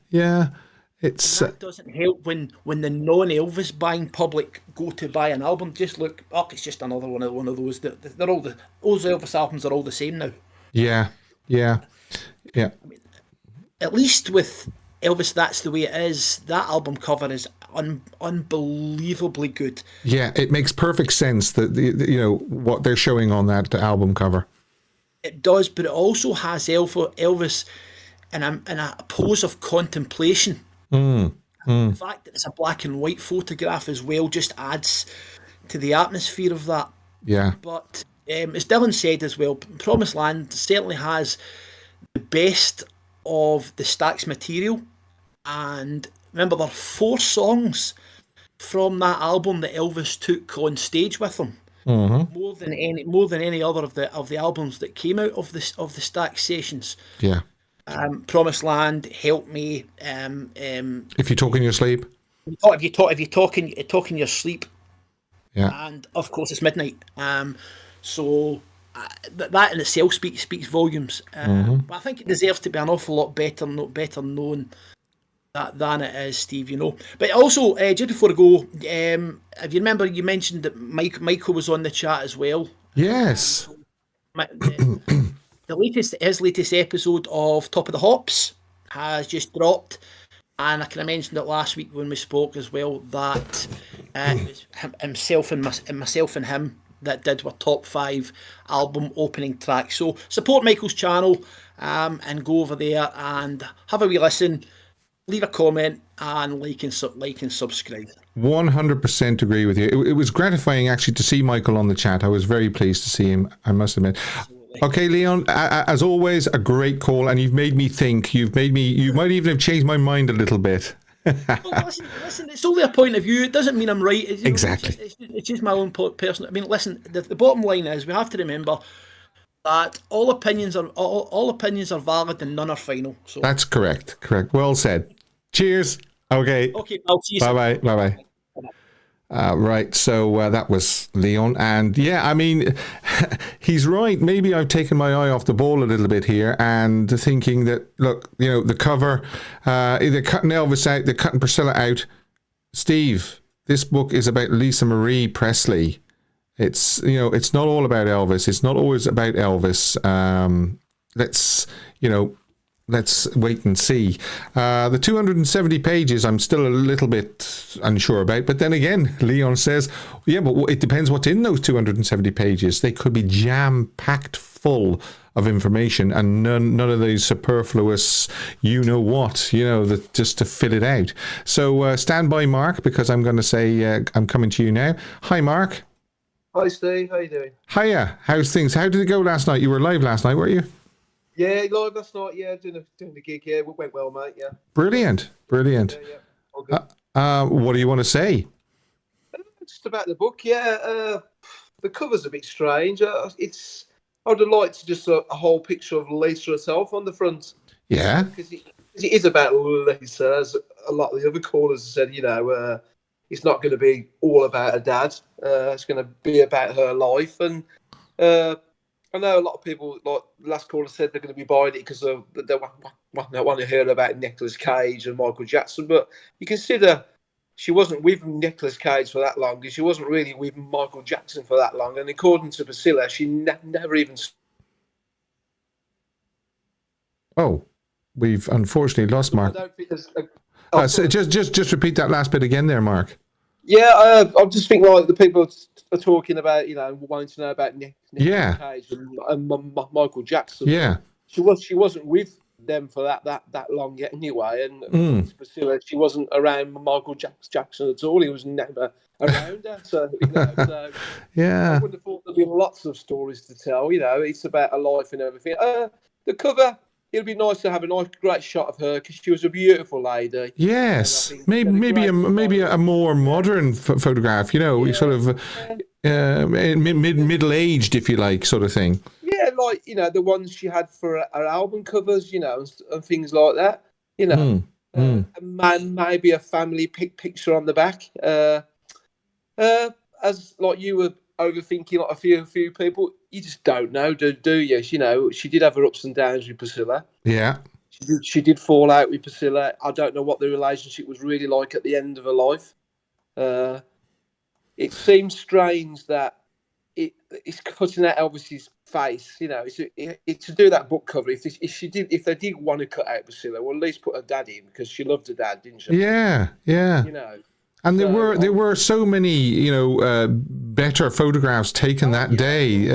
It's that doesn't help when the non-Elvis buying public go to buy an album. Just look, it's just another one of those. They're all those Elvis albums are all the same now. Yeah. I mean, at least with Elvis, that's the way it is. That album cover is unbelievably good. Yeah, it makes perfect sense that you know what they're showing on that album cover. It does, but it also has Elvis in a pose of contemplation. The fact that it's a black and white photograph as well just adds to the atmosphere of that. Yeah. But as Dylan said as well, Promised Land certainly has the best of the Stax material. And remember, there are 4 songs from that album that Elvis took on stage with him. More than any other of the albums that came out of the Stax sessions. Yeah. Promised Land, Help Me. If you talk in your sleep. If you talk in your sleep. Yeah. And of course, it's Midnight. So that in itself speaks volumes. But I think it deserves to be an awful lot better known than it is, Steve. You know. But also, just before I go, if you remember, you mentioned that Michael was on the chat as well. Yes. His latest episode of Top of the Hops has just dropped, and I kind of mentioned it last week when we spoke as well, that it was himself and him that did our top 5 album opening track. So support Michael's channel and go over there and have a wee listen, leave a comment, and like and subscribe. 100% agree with you. It was gratifying actually to see Michael on the chat. I was very pleased to see him, I must admit. Okay, Leon, as always, a great call, and you've made me think. You might even have changed my mind a little bit. Listen, it's only a point of view. It doesn't mean I'm right. Exactly. It's just my own personal. I mean, listen, the bottom line is we have to remember that all opinions are valid and none are final. So that's correct. Well said. Cheers. Okay. Okay, I'll see you soon. Bye. Right, so that was Leon, and yeah, I mean, he's right. Maybe I've taken my eye off the ball a little bit here, and thinking that, look, you know, the cover, they're cutting Elvis out, they're cutting Priscilla out. Steve, this book is about Lisa Marie Presley. It's, you know, it's not all about Elvis. It's not always about Elvis. Let's wait and see. The 270 pages, I'm still a little bit unsure about. But then again, Leon says, yeah, but it depends what's in those 270 pages. They could be jam-packed full of information, and none of those superfluous that just to fill it out. So stand by, Mark, because I'm going to say I'm coming to you now. Hi, Mark. Hi, Steve. How you doing? Hiya. How's things? How did it go last night? You were live last night, weren't you? Yeah, live last night. Yeah, doing the gig. Yeah, it went well, mate. Yeah. Brilliant. Yeah. All good. What do you want to say? Just about the book. Yeah, the cover's a bit strange. I would have liked to just a whole picture of Lisa herself on the front. Yeah. Because it is about Lisa, as a lot of the other callers have said. You know, it's not going to be all about her dad. It's going to be about her life, and I know a lot of people, like last caller said, they're going to be buying it because they want to hear about Nicolas Cage and Michael Jackson. But you consider she wasn't with Nicolas Cage for that long, and she wasn't really with Michael Jackson for that long. And according to Priscilla, she never even. Oh, we've unfortunately lost Mark. I don't think there's. So just repeat that last bit again there, Mark. Yeah, I'm just thinking like the people are talking about, wanting to know about Nicolas Cage and Michael Jackson. Yeah, she wasn't with them for that long yet anyway. And Priscilla, she wasn't around Michael Jackson at all. He was never around her. So, yeah, I would have thought there'd be lots of stories to tell. It's about her life and everything. The cover. It'd be nice to have a great shot of her because she was a beautiful lady. Yes, maybe a more modern photograph. Sort of middle-aged, if you like, sort of thing. Yeah, like the ones she had for her album covers, and things like that. Maybe a family picture on the back. As like you were overthinking, like a few people. You just don't know, do you? She did have her ups and downs with Priscilla. Yeah. She did fall out with Priscilla. I don't know what the relationship was really like at the end of her life. It seems strange that it's cutting out Elvis's face. It's to do that book cover. If they did want to cut out Priscilla, well, at least put her dad in because she loved her dad, didn't she? Yeah. And there were so many, better photographs taken that day.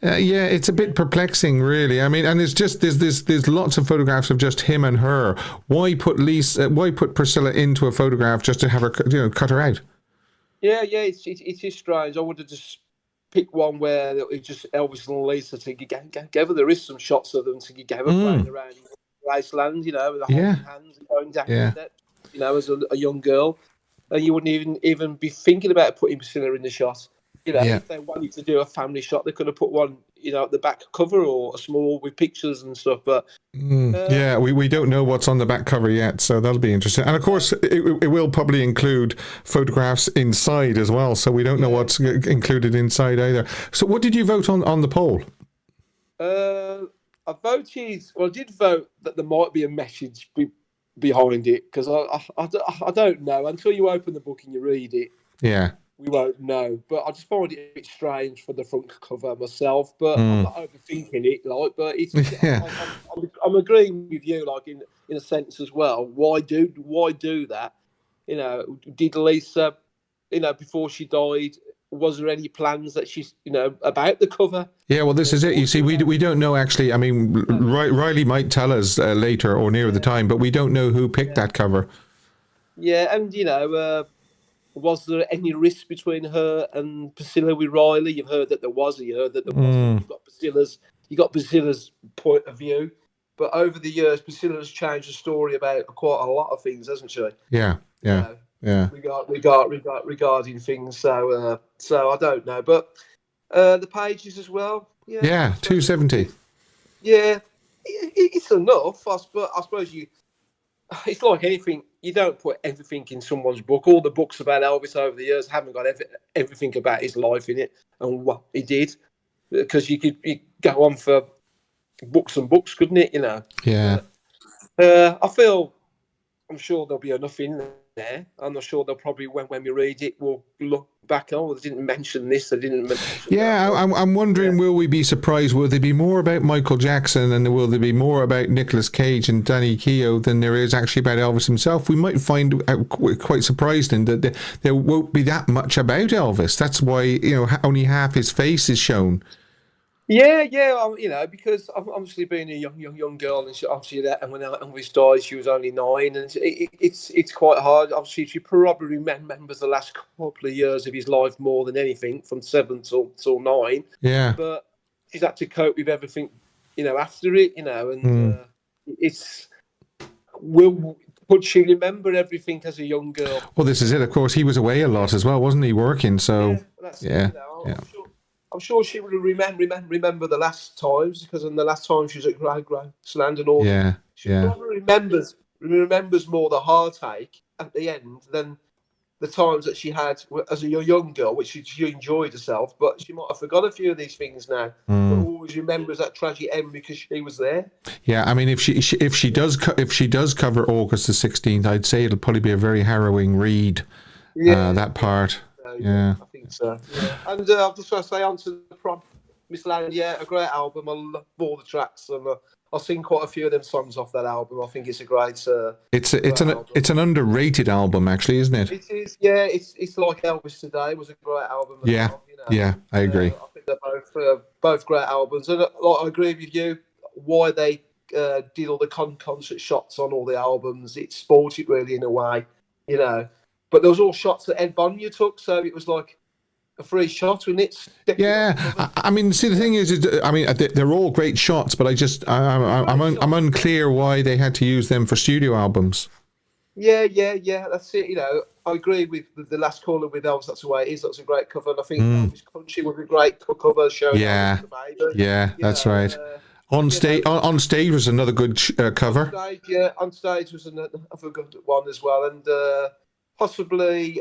It's a bit perplexing, really. I mean, and there's lots of photographs of just him and her. Why put Priscilla into a photograph just to have her, cut her out? Yeah, it is strange. I would have just picked one where it was just Elvis and Lisa to give her. There is some shots of them to give her playing around Iceland, with the holding hands and going down the steps. As a young girl, and you wouldn't even be thinking about putting Priscilla in the shot. If they wanted to do a family shot, they could have put one, at the back cover or a small with pictures and stuff. But we don't know what's on the back cover yet, so that'll be interesting. And of course, it will probably include photographs inside as well, so we don't know what's included inside either. So, what did you vote on the poll? I did vote that there might be a message behind it because I don't know until you open the book and you read it. Yeah, we won't know. But I just find it a bit strange for the front cover myself. But I'm not overthinking it, but it's. I'm agreeing with you, like in a sense as well. Why do that? Did Lisa, before she died, was there any plans that she's, about the cover? Yeah, well, this is it. You see, we don't know actually. I mean, Riley might tell us later or near the time, but we don't know who picked that cover. Yeah, and was there any risk between her and Priscilla with Riley? You've heard that there was, and you heard that there wasn't. You got Priscilla's point of view, but over the years, Priscilla has changed the story about quite a lot of things, hasn't she? Yeah. Regarding things, so I don't know, but the pages as well. Yeah, 270. Yeah, it's enough. I suppose it's like anything. You don't put everything in someone's book. All the books about Elvis over the years haven't got everything about his life in it and what he did, because you could go on for books and books, couldn't it? Yeah. I'm sure there'll be enough in there. I'm not sure they'll probably, when we read it, we'll look back, they didn't mention this, they didn't mention that. I'm wondering, will we be surprised? Will there be more about Michael Jackson and will there be more about Nicolas Cage and Danny Keogh than there is actually about Elvis himself? We might find out quite surprising that there won't be that much about Elvis. That's why, only half his face is shown. Yeah, because obviously being a young girl, and obviously that, and when Elvis died, she was only 9, and it's quite hard. Obviously, she probably remembers the last couple of years of his life more than anything, from 7 till 9. Yeah, but she's had to cope with everything, after it, and would she remember everything as a young girl? Well, this is it. Of course, he was away a lot as well, wasn't he? Working, so yeah. I'm sure she would remember the last times, because in the last time she was at Graceland and all. Yeah, she probably remembers more the heartache at the end than the times that she had as a young girl, which she enjoyed herself, but she might have forgot a few of these things now. But always remembers that tragic end because she was there. Yeah, I mean, if she does cover August the 16th, I'd say it'll probably be a very harrowing read. That part. Yeah, I think so. Yeah. And I'll just want to say on to the prom, Miss Land. Yeah, a great album. I love all the tracks, and I'll sing quite a few of them songs off that album. I think it's a great. It's an underrated album, actually, isn't it? It is. Yeah, it's like Elvis Today was a great album. Yeah, well, you know? Yeah, I agree. I think they're both great albums, and I agree with you. Why they did all the concert shots on all the albums, it spoiled it really in a way, you know. But there was all shots that Ed Bonnier took, so it was like a free shot, wasn't it? Yeah, I mean, see, the thing is, I mean, they're all great shots, but I'm unclear why they had to use them for studio albums. Yeah, that's it. You know, I agree with the last caller with Elvis. That's the way it is. That's a great cover, and I think Elvis Country was a great cover showing. Yeah, that's right. On stage was another good cover. On stage was another good one as well, and possibly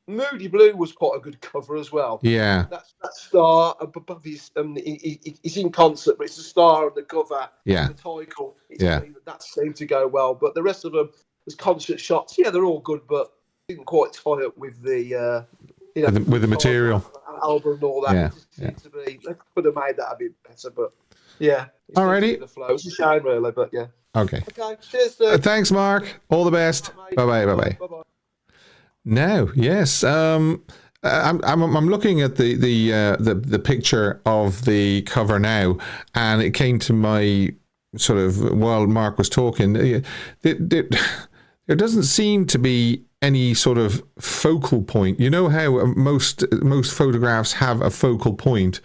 Moody Blue was quite a good cover as well. Yeah, that star above his, he's in concert, but it's the star on the cover. Yeah, the title. That seemed to go well, but the rest of them was concert shots. Yeah, they're all good, but didn't quite tie up with the with the material album and all that. Yeah, it just seemed to be, they could have made that a bit better, but yeah. Alrighty. The flow. It's a shame, really, but yeah. Okay. Cheers. Thanks, Mark. All the best. Bye bye. Now, yes, I'm looking at the picture of the cover now, and it came to my sort of while Mark was talking. There doesn't seem to be any sort of focal point. You know how most photographs have a focal point.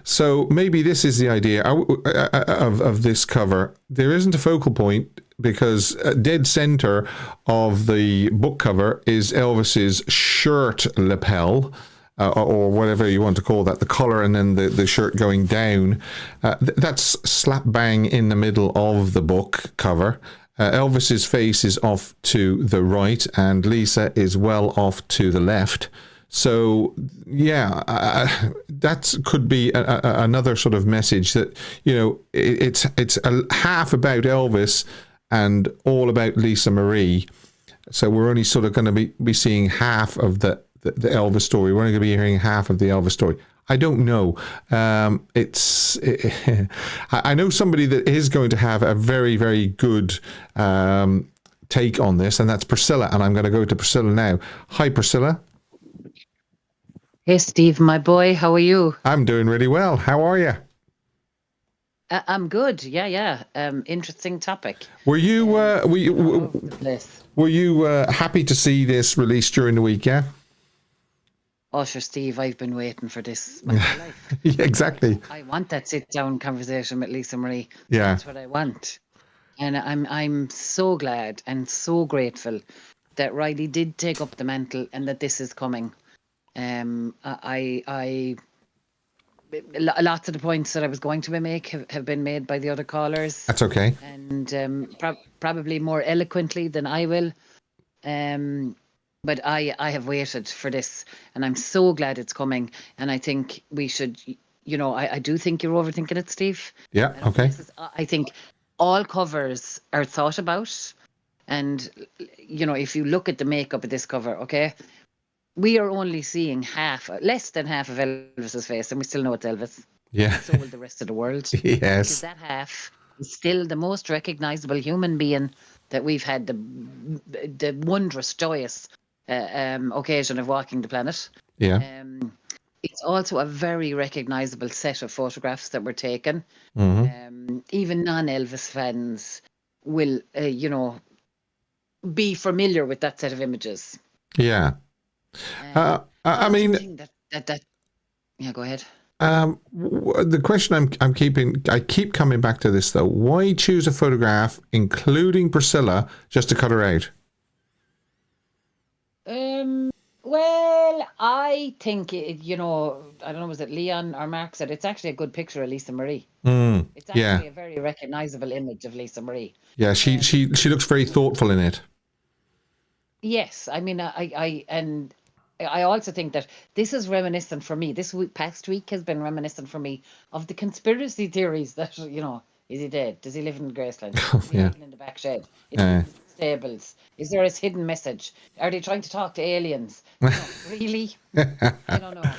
So maybe this is the idea of this cover. There isn't a focal point because dead center of the book cover is Elvis's shirt lapel. Or whatever you want to call that, the collar and then the shirt going down. That's slap bang in the middle of the book cover. Elvis's face is off to the right and Lisa is well off to the left. So, yeah, that could be another sort of message that, you know, it's a half about Elvis and all about Lisa Marie. So we're only sort of going to be seeing half of the Elvis story. We're only going to be hearing half of the Elvis story. I don't know. I know somebody that is going to have a very, very good take on this, and that's Priscilla. And I'm going to go to Priscilla now. Hi, Priscilla. Hey, Steve, my boy. How are you? I'm doing really well. How are you? I'm good. Yeah. Interesting topic. Were you happy to see this released during the week? Yeah. Oh, sure, Steve, I've been waiting for this my whole life. Yeah, exactly. I want that sit-down conversation with Lisa Marie. Yeah. That's what I want. And I'm so glad and so grateful that Riley did take up the mantle and that this is coming. Lots of the points that I was going to make have been made by the other callers. That's okay. And probably more eloquently than I will. But I have waited for this, and I'm so glad it's coming. And I think we should, you know, I do think you're overthinking it, Steve. Yeah, okay. I think all covers are thought about. And, you know, if you look at the makeup of this cover, okay, we are only seeing less than half of Elvis's face, and we still know it's Elvis. Yeah. So will the rest of the world. Yes. Because that half is still the most recognizable human being that we've had the wondrous, joyous occasion of walking the planet. Yeah. It's also a very recognizable set of photographs that were taken. Mm-hmm. Even non-Elvis fans will, you know, be familiar with that set of images. Yeah. I mean, yeah, go ahead. The question I keep coming back to this though. Why choose a photograph including Priscilla just to cut her out? Well, I think you know, I don't know, was it Leon or Mark said it's actually a good picture of Lisa Marie. It's actually a very recognizable image of Lisa Marie. Yeah, she looks very thoughtful in it. Yes, I mean, I also think that this is reminiscent for me. Past week has been reminiscent for me of the conspiracy theories that, is he dead? Does he live in Graceland? Is he Yeah. hiding in the back shed? Is he in the stables? Is there a hidden message? Are they trying to talk to aliens? Really? I don't know.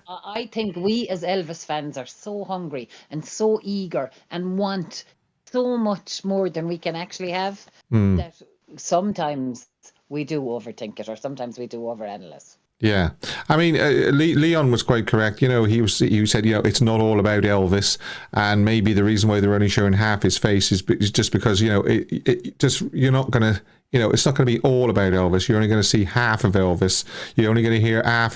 I think we as Elvis fans are so hungry and so eager and want so much more than we can actually have that sometimes we do overthink it, or sometimes we do overanalyze. Yeah, I mean, Leon was quite correct. He said, it's not all about Elvis, and maybe the reason why they're only showing half his face is just because you're not gonna, it's not going to be all about Elvis. You're only going to see half of Elvis. You're only going to hear half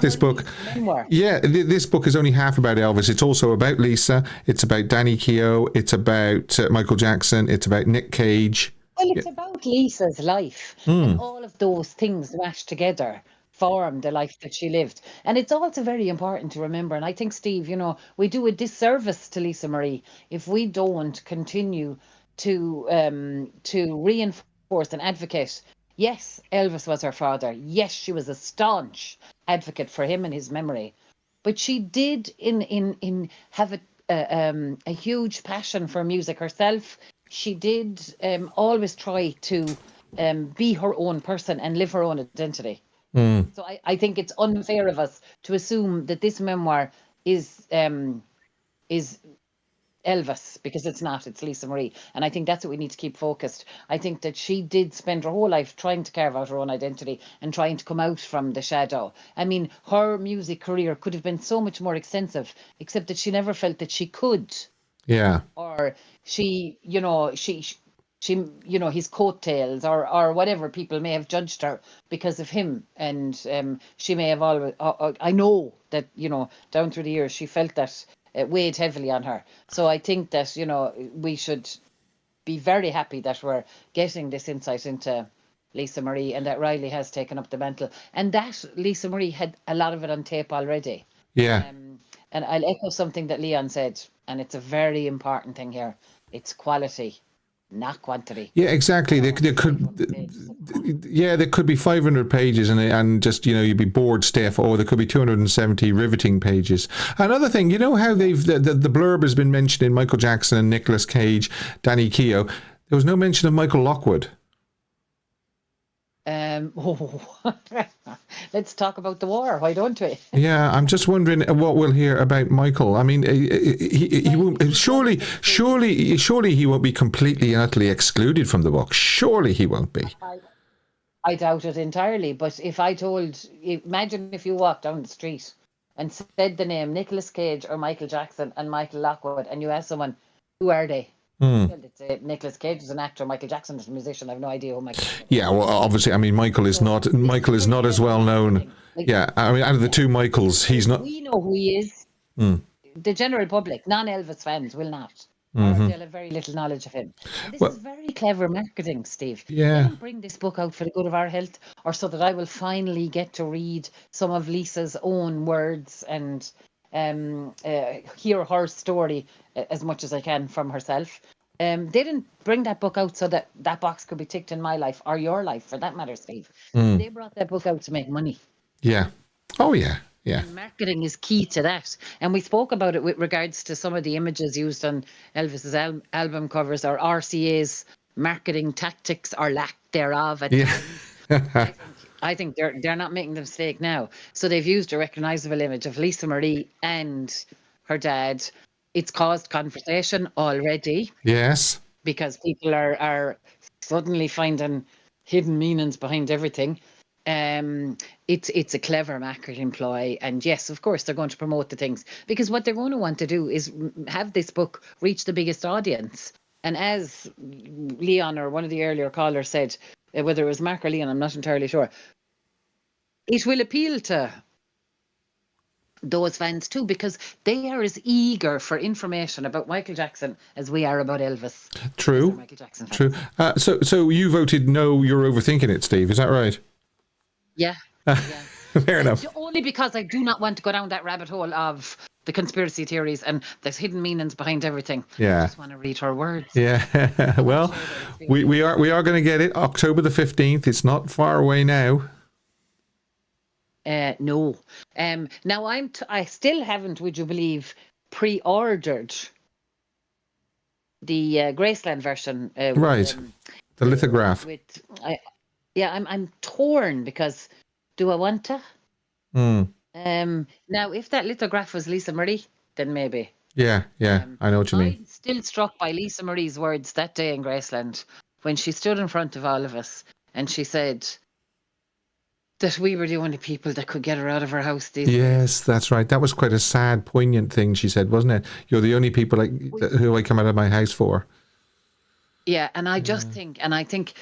this book. Memoir. Yeah, this book is only half about Elvis. It's also about Lisa. It's about Danny Keough. It's about Michael Jackson. It's about Nick Cage. Well, it's about Lisa's life, and all of those things mashed together form the life that she lived. And it's also very important to remember, and I think, Steve, we do a disservice to Lisa Marie if we don't continue to reinforce and advocate. Yes, Elvis was her father. Yes, she was a staunch advocate for him and his memory, but she did have a huge passion for music herself. She did always try to be her own person and live her own identity. So I think it's unfair of us to assume that this memoir is Elvis, because it's not. It's Lisa Marie. And I think that's what we need to keep focused. I think that she did spend her whole life trying to carve out her own identity and trying to come out from the shadow. I mean, her music career could have been so much more extensive, except that she never felt that she could. Yeah. Or she his coattails or whatever, people may have judged her because of him. And she may have always, I know that, down through the years, she felt that it weighed heavily on her. So I think that, we should be very happy that we're getting this insight into Lisa Marie, and that Riley has taken up the mantle, and that Lisa Marie had a lot of it on tape already. Yeah. And I'll echo something that Leon said, and it's a very important thing here. It's quality, not quantity. Yeah, exactly. There could be 500 pages and just, you'd be bored stiff, or there could be 270 riveting pages. Another thing, how the blurb has been mentioned in Michael Jackson and Nicolas Cage, Danny Keough. There was no mention of Michael Lockwood. Let's talk about the war. Why don't we? Yeah, I'm just wondering what we'll hear about Michael. I mean, he won't. Surely he won't be completely and utterly excluded from the book. Surely he won't be. I doubt it entirely. But imagine if you walked down the street and said the name Nicolas Cage or Michael Jackson and Michael Lockwood, and you ask someone, who are they? Well, Nicolas Cage is an actor, Michael Jackson is a musician. I have no idea who Michael is. Yeah, well, obviously, I mean, Michael is not as well known. Yeah, I mean, out of the two Michaels, he's not. We know who he is. The general public, non-Elvis fans, will not. Or they'll have very little knowledge of him. And this is very clever marketing, Steve. Yeah. They don't bring this book out for the good of our health, or so that I will finally get to read some of Lisa's own words and hear her story as much as I can from herself. They didn't bring that book out so that box could be ticked in my life, or your life for that matter, Steve. They brought that book out to make money. Yeah. Oh, yeah. Yeah. And marketing is key to that. And we spoke about it with regards to some of the images used on Elvis's album covers, or RCA's marketing tactics or lack thereof at times. I think they're not making the mistake now. So they've used a recognizable image of Lisa Marie and her dad. It's caused conversation already. Yes. Because people are suddenly finding hidden meanings behind everything. It's a clever marketing ploy, and yes, of course they're going to promote the things, because what they're going to want to do is have this book reach the biggest audience. And as Leon or one of the earlier callers said, whether it was Mark or Leon, I'm not entirely sure, it will appeal to those fans too, because they are as eager for information about Michael Jackson as we are about Elvis. True. Michael Jackson fans. True. So you voted no, you're overthinking it, Steve. Is that right? Yeah. Yeah. Fair enough. Only because I do not want to go down that rabbit hole of the conspiracy theories and there's hidden meanings behind everything. Yeah. I just want to read her words. Yeah. Well, we are going to get it October the 15th. It's not far away now. No. Now I still haven't, would you believe, pre-ordered the Graceland version. Right. The lithograph. I'm torn because do I want to? Now, if that lithograph was Lisa Marie, then maybe. Yeah, I know what you mean. I'm still struck by Lisa Marie's words that day in Graceland when she stood in front of all of us and she said that we were the only people that could get her out of her house. Yes, that's right. That was quite a sad, poignant thing she said, wasn't it? You're the only people who I come out of my house for. Yeah, and I just think, and I think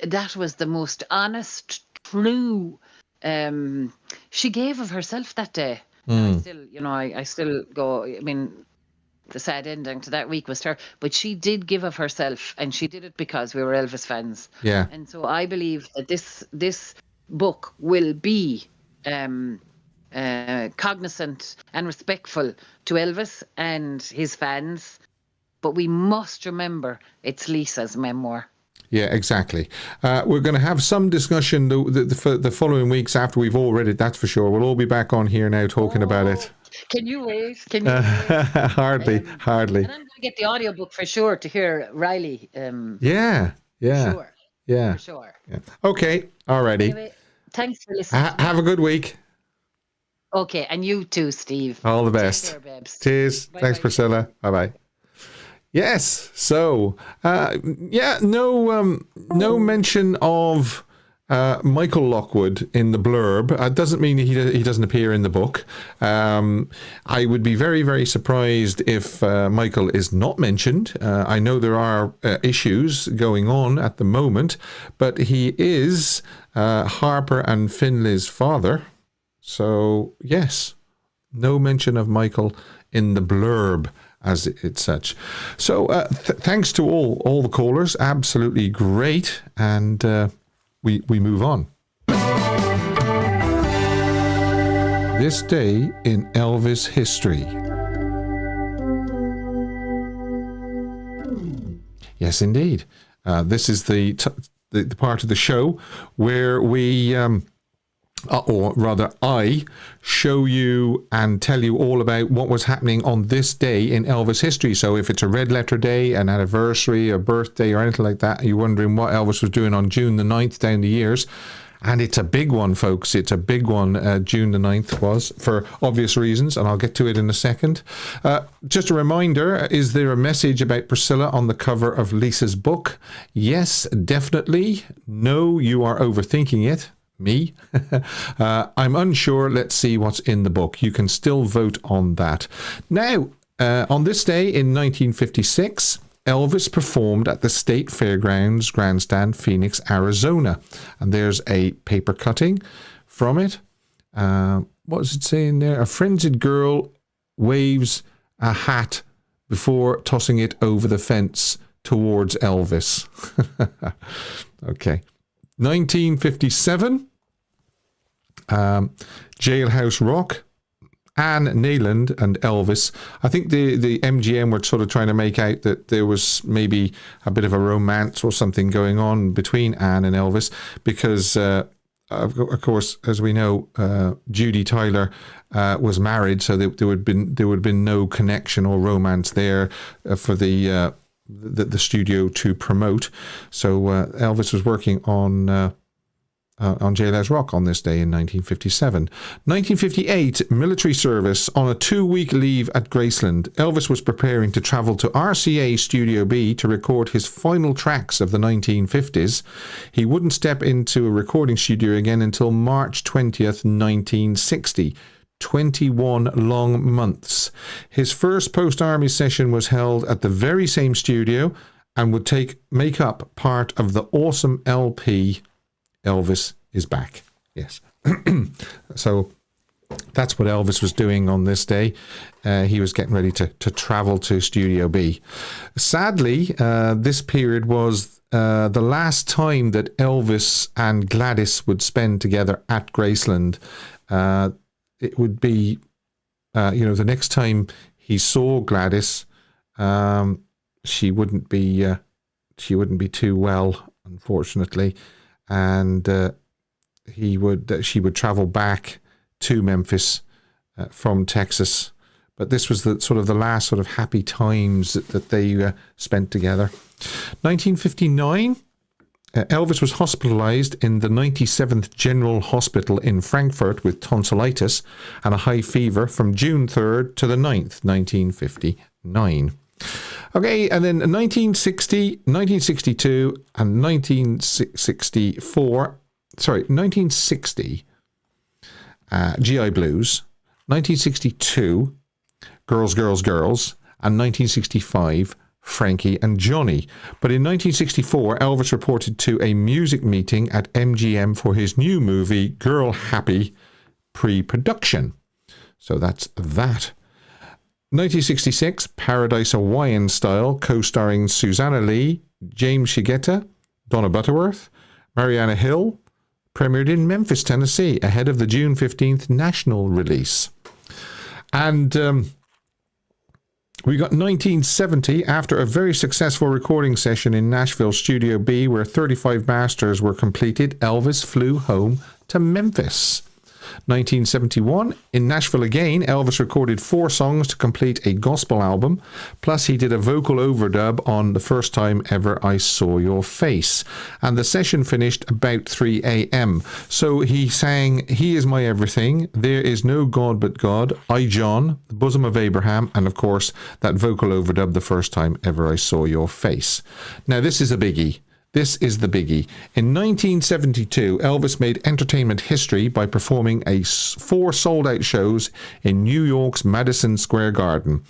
that was the most honest, true. She gave of herself that day. I still, I still go. I mean, the sad ending to that week was her, but she did give of herself, and she did it because we were Elvis fans. Yeah. And so I believe that this book will be cognizant and respectful to Elvis and his fans, but we must remember it's Lisa's memoir. Yeah, exactly. We're going to have some discussion the following weeks after we've all read it, that's for sure. We'll all be back on here now talking about it. Can you wait? Hardly. And I'm going to get the audiobook for sure to hear Riley. Yeah. Sure. Yeah. For sure. Yeah. Okay, alrighty. Anyway, thanks for listening. Have a good week. Okay, and you too, Steve. All the best. Take care, babes. Cheers. Bye-bye. Thanks, Priscilla. Bye-bye. Yes. So, no mention of Michael Lockwood in the blurb. It doesn't mean he doesn't appear in the book. I would be very, very surprised if Michael is not mentioned. I know there are issues going on at the moment, but he is Harper and Finlay's father. So, yes, no mention of Michael in the blurb as it's such. So thanks to all the callers, absolutely great, and we move on. This day in Elvis history. Yes, indeed. This is the part of the show where we or rather I show you and tell you all about what was happening on this day in Elvis history. So if it's a red letter day, an anniversary, a birthday or anything like that, you're wondering what Elvis was doing on June the 9th down the years. And it's a big one, folks. It's a big one. June the 9th was, for obvious reasons, and I'll get to it in a second. Just a reminder, is there a message about Priscilla on the cover of Lisa's book? Yes, definitely. No, you are overthinking it. Me? I'm unsure. Let's see what's in the book. You can still vote on that. Now, on this day in 1956, Elvis performed at the State Fairgrounds Grandstand, Phoenix, Arizona. And there's a paper cutting from it. What does it say in there? A frenzied girl waves a hat before tossing it over the fence towards Elvis. Okay. 1957, Jailhouse Rock, Anne Nayland and Elvis. I think the MGM were sort of trying to make out that there was maybe a bit of a romance or something going on between Anne and Elvis because, of course, as we know, Judy Tyler was married, so there would have been no connection or romance there for the studio to promote. So Elvis was working on Jailhouse Rock on this day in 1957. 1958, military service on a 2-week leave at Graceland. Elvis was preparing to travel to RCA Studio B to record his final tracks of the 1950s. He wouldn't step into a recording studio again until March 20th, 1960. 21 long months. His first post-army session was held at the very same studio and would make up part of the awesome LP Elvis is Back. Yes. So that's what Elvis was doing on this day. He was getting ready to travel to Studio B. Sadly, this period was the last time that Elvis and Gladys would spend together at Graceland, it would be, the next time he saw Gladys, she wouldn't be too well, unfortunately, and she would travel back to Memphis from Texas. But this was the last sort of happy times that they spent together. 1959, Elvis was hospitalized in the 97th General Hospital in Frankfurt with tonsillitis and a high fever from June 3rd to the 9th, 1959. Okay, and then 1960, 1962, and 1960, GI Blues, 1962, Girls, Girls, Girls, and 1965, Frankie and Johnny. But in 1964, Elvis reported to a music meeting at MGM for his new movie, Girl Happy, pre-production. So that's that. 1966, Paradise Hawaiian Style, co-starring Susanna Lee, James Shigeta, Donna Butterworth, Mariana Hill, premiered in Memphis, Tennessee, ahead of the June 15th national release. And we got 1970, after a very successful recording session in Nashville Studio B, where 35 masters were completed, Elvis flew home to Memphis. 1971, in Nashville again, Elvis recorded 4 songs to complete a gospel album, plus he did a vocal overdub on The First Time Ever I Saw Your Face, and the session finished about 3 a.m. So he sang He Is My Everything, There Is No God But God, I John, The Bosom of Abraham, and of course that vocal overdub, The First Time Ever I Saw Your Face. Now this is a biggie. This is the biggie. In 1972, Elvis made entertainment history by performing 4 sold-out shows in New York's Madison Square Garden.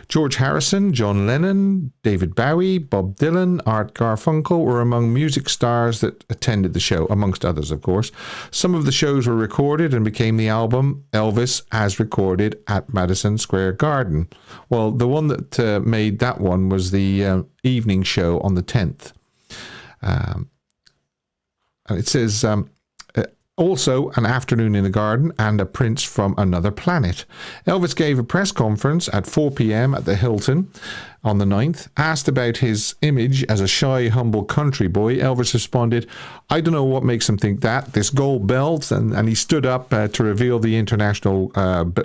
George Harrison, John Lennon, David Bowie, Bob Dylan, Art Garfunkel were among music stars that attended the show, amongst others, of course. Some of the shows were recorded and became the album Elvis as Recorded at Madison Square Garden. Well, the one that made that one was the evening show on the 10th. And it says, also An Afternoon in the Garden and A Prince from Another Planet. Elvis gave a press conference at 4 p.m. at the Hilton on the 9th. Asked about his image as a shy, humble country boy, Elvis responded, I don't know what makes him think that, this gold belt, and he stood up to reveal the international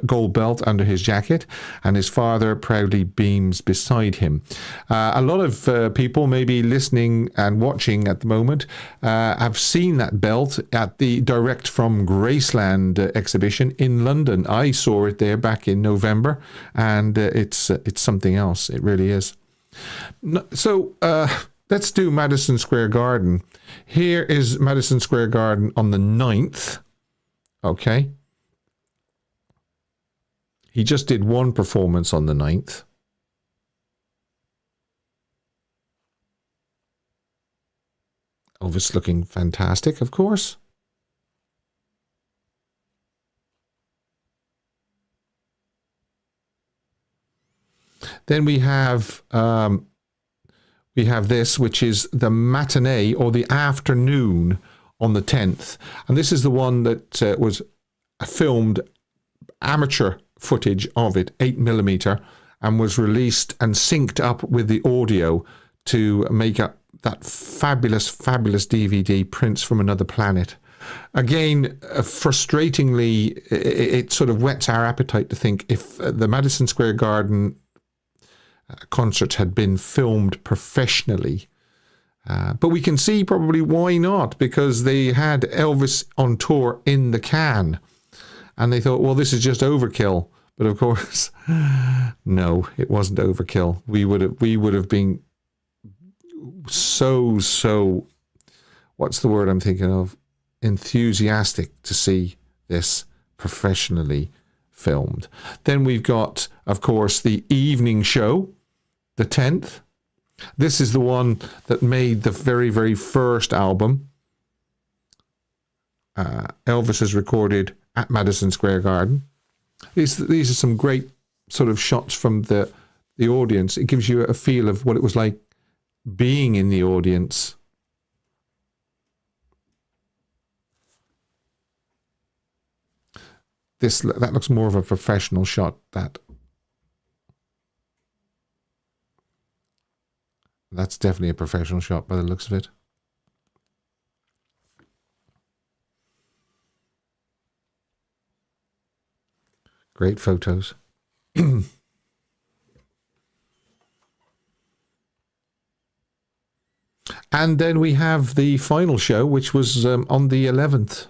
gold belt under his jacket, and his father proudly beams beside him. A lot of people maybe listening and watching at the moment have seen that belt at the Direct from Graceland exhibition in London. I saw it there back in November, and it's something else. It really is. So let's do Madison Square Garden. Here is Madison Square Garden on the 9th. Okay. He just did one performance on the 9th. Elvis looking fantastic, of course. Then we have this, which is the matinee or the afternoon on the 10th. And this is the one that was filmed, amateur footage of it, 8mm, and was released and synced up with the audio to make up that fabulous, fabulous DVD, Prince from Another Planet. Again, frustratingly, it sort of whets our appetite to think if the Madison Square Garden concert had been filmed professionally. But we can see probably why not, because they had Elvis on tour in the can. And they thought, well, this is just overkill. But of course, no, it wasn't overkill. We would have been so, what's the word I'm thinking of? Enthusiastic to see this professionally filmed. Then we've got, of course, the evening show, the 10th. This is the one that made the very, very first album. Elvis has recorded at Madison Square Garden. These are some great sort of shots from the audience. It gives you a feel of what it was like being in the audience that looks more of a professional shot. That's definitely a professional shot by the looks of it. Great photos. And then we have the final show, which was on the 11th.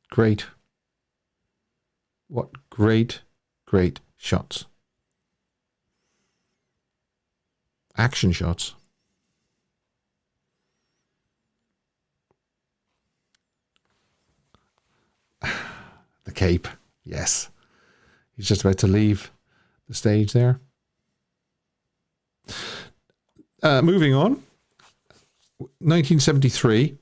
Great. What great shots. Action shots. The cape, yes. He's just about to leave the stage there. Moving on. 1973.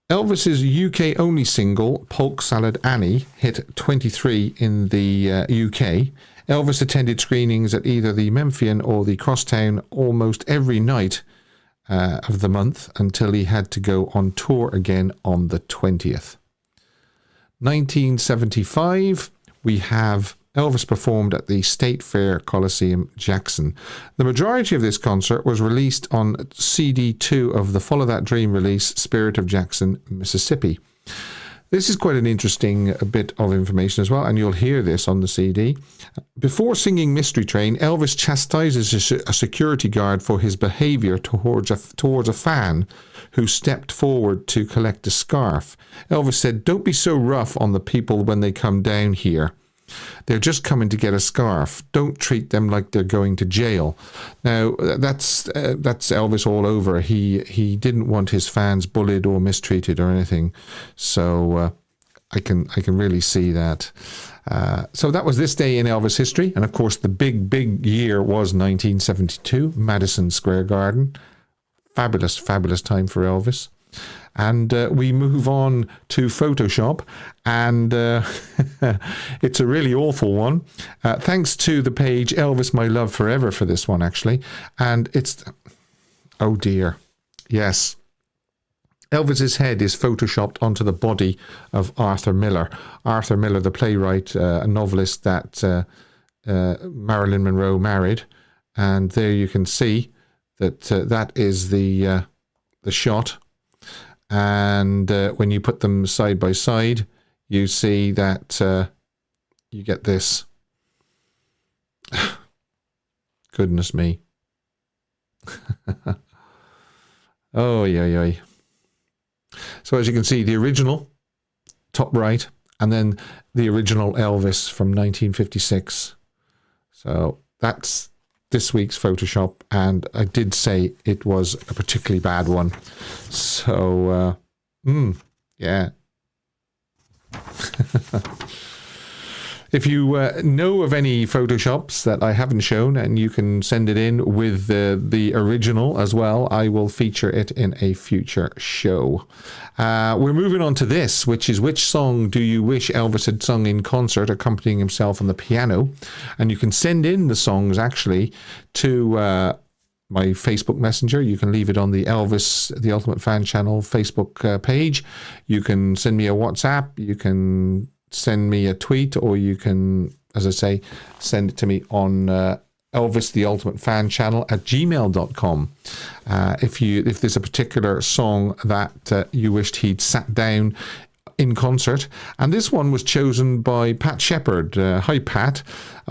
Elvis's UK-only single, Polk Salad Annie, hit 23 in the UK. Elvis attended screenings at either the Memphian or the Crosstown almost every night of the month until he had to go on tour again on the 20th. 1975, we have Elvis performed at the State Fair Coliseum, Jackson. The majority of this concert was released on CD2 of the Follow That Dream release, Spirit of Jackson, Mississippi. This is quite an interesting bit of information as well, and you'll hear this on the CD. Before singing Mystery Train, Elvis chastises a security guard for his behaviour towards a fan who stepped forward to collect a scarf. Elvis said, "Don't be so rough on the people when they come down here. They're just coming to get a scarf. Don't treat them like they're going to jail." Now, that's Elvis all over. He didn't want his fans bullied or mistreated or anything. So I can really see that. So that was this day in Elvis history. And of course, the big year was 1972, Madison Square Garden. Fabulous time for Elvis. And we move on to Photoshop, and it's a really awful one. Thanks to the page Elvis My Love Forever for this one, actually. And it's, oh dear, yes. Elvis's head is photoshopped onto the body of Arthur Miller. Arthur Miller, the playwright, a novelist that Marilyn Monroe married. And there you can see that that is the shot. And when you put them side by side, you see that you get this. Goodness me. Oh, yeah. So as you can see, the original, top right, and then the original Elvis from 1956. So that's this week's Photoshop, and I did say it was a particularly bad one. So, yeah. If you know of any Photoshops that I haven't shown, and you can send it in with the original as well, I will feature it in a future show. We're moving on to this, which is which song do you wish Elvis had sung in concert, accompanying himself on the piano? And you can send in the songs actually to my Facebook Messenger. You can leave it on the Elvis, the Ultimate Fan Channel Facebook page. You can send me a WhatsApp. You can send me a tweet, or you can, as I say, send it to me on Elvis the Ultimate Fan Channel at gmail.com. If there's a particular song that you wished he'd sat down in concert. And this one was chosen by Pat Shepherd. Hi Pat,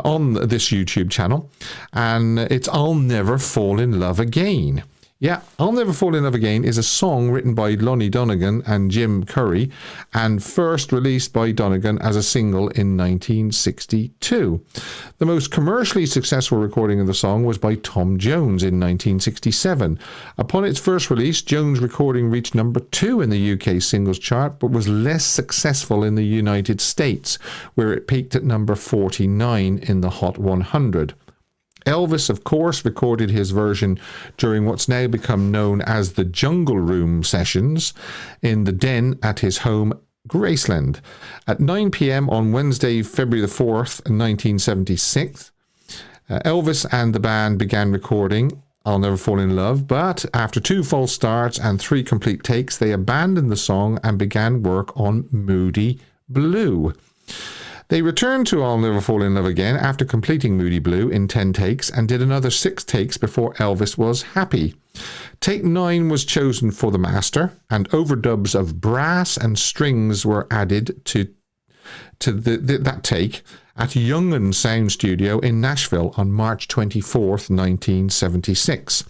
on this YouTube channel. And it's I'll Never Fall in Love Again. Yeah, I'll Never Fall in Love Again is a song written by Lonnie Donegan and Jim Curry, and first released by Donegan as a single in 1962. The most commercially successful recording of the song was by Tom Jones in 1967. Upon its first release, Jones' recording reached number 2 in the UK singles chart, but was less successful in the United States, where it peaked at number 49 in the Hot 100. Elvis, of course, recorded his version during what's now become known as the Jungle Room sessions in the den at his home, Graceland. At 9 p.m. on Wednesday, February the 4th, 1976, Elvis and the band began recording I'll Never Fall in Love, but after 2 false starts and 3 complete takes, they abandoned the song and began work on Moody Blue. They returned to I'll Never Fall in Love again after completing Moody Blue in 10 takes and did another 6 takes before Elvis was happy. Take 9 was chosen for the master, and overdubs of brass and strings were added to that take at Young & Sound Studio in Nashville on March 24th, 1976.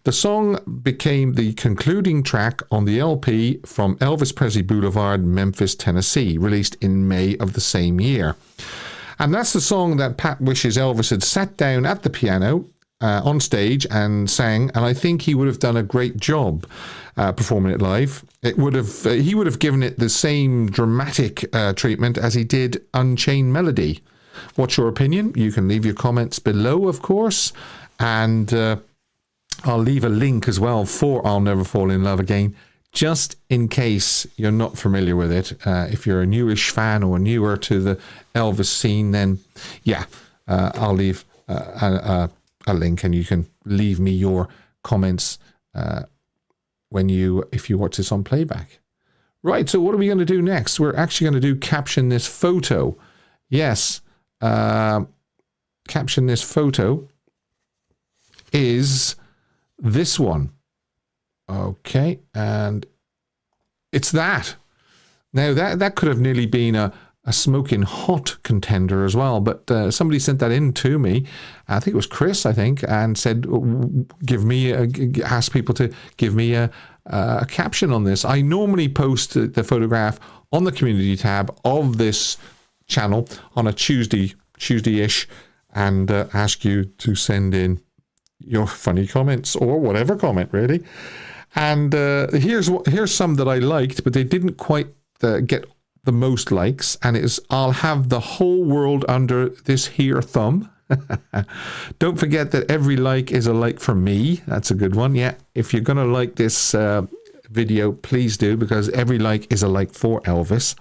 The song became the concluding track on the LP From Elvis Presley Boulevard, Memphis, Tennessee, released in May of the same year. And that's the song that Pat wishes Elvis had sat down at the piano on stage and sang, and I think he would have done a great job performing it live. He would have given it the same dramatic treatment as he did Unchained Melody. What's your opinion? You can leave your comments below, of course, and I'll leave a link as well for I'll Never Fall in Love Again, just in case you're not familiar with it. If you're a newish fan or newer to the Elvis scene, then I'll leave a link, and you can leave me your comments if you watch this on playback. Right, so what are we going to do next? We're actually going to do Caption This Photo. Yes, Caption This Photo is this one. Okay, and it's that. Now, that could have nearly been a smoking hot contender as well, but somebody sent that in to me. I think it was Chris, and said, ask people to give me a caption on this. I normally post the photograph on the community tab of this channel on a Tuesday-ish, and ask you to send in your funny comments or whatever comment, really. And here's some that I liked, but they didn't quite get the most likes, and it's I'll have the whole world under this here thumb. Don't forget that every like is a like for me. That's a good one. Yeah, if you're going to like this video, please do, because every like is a like for Elvis.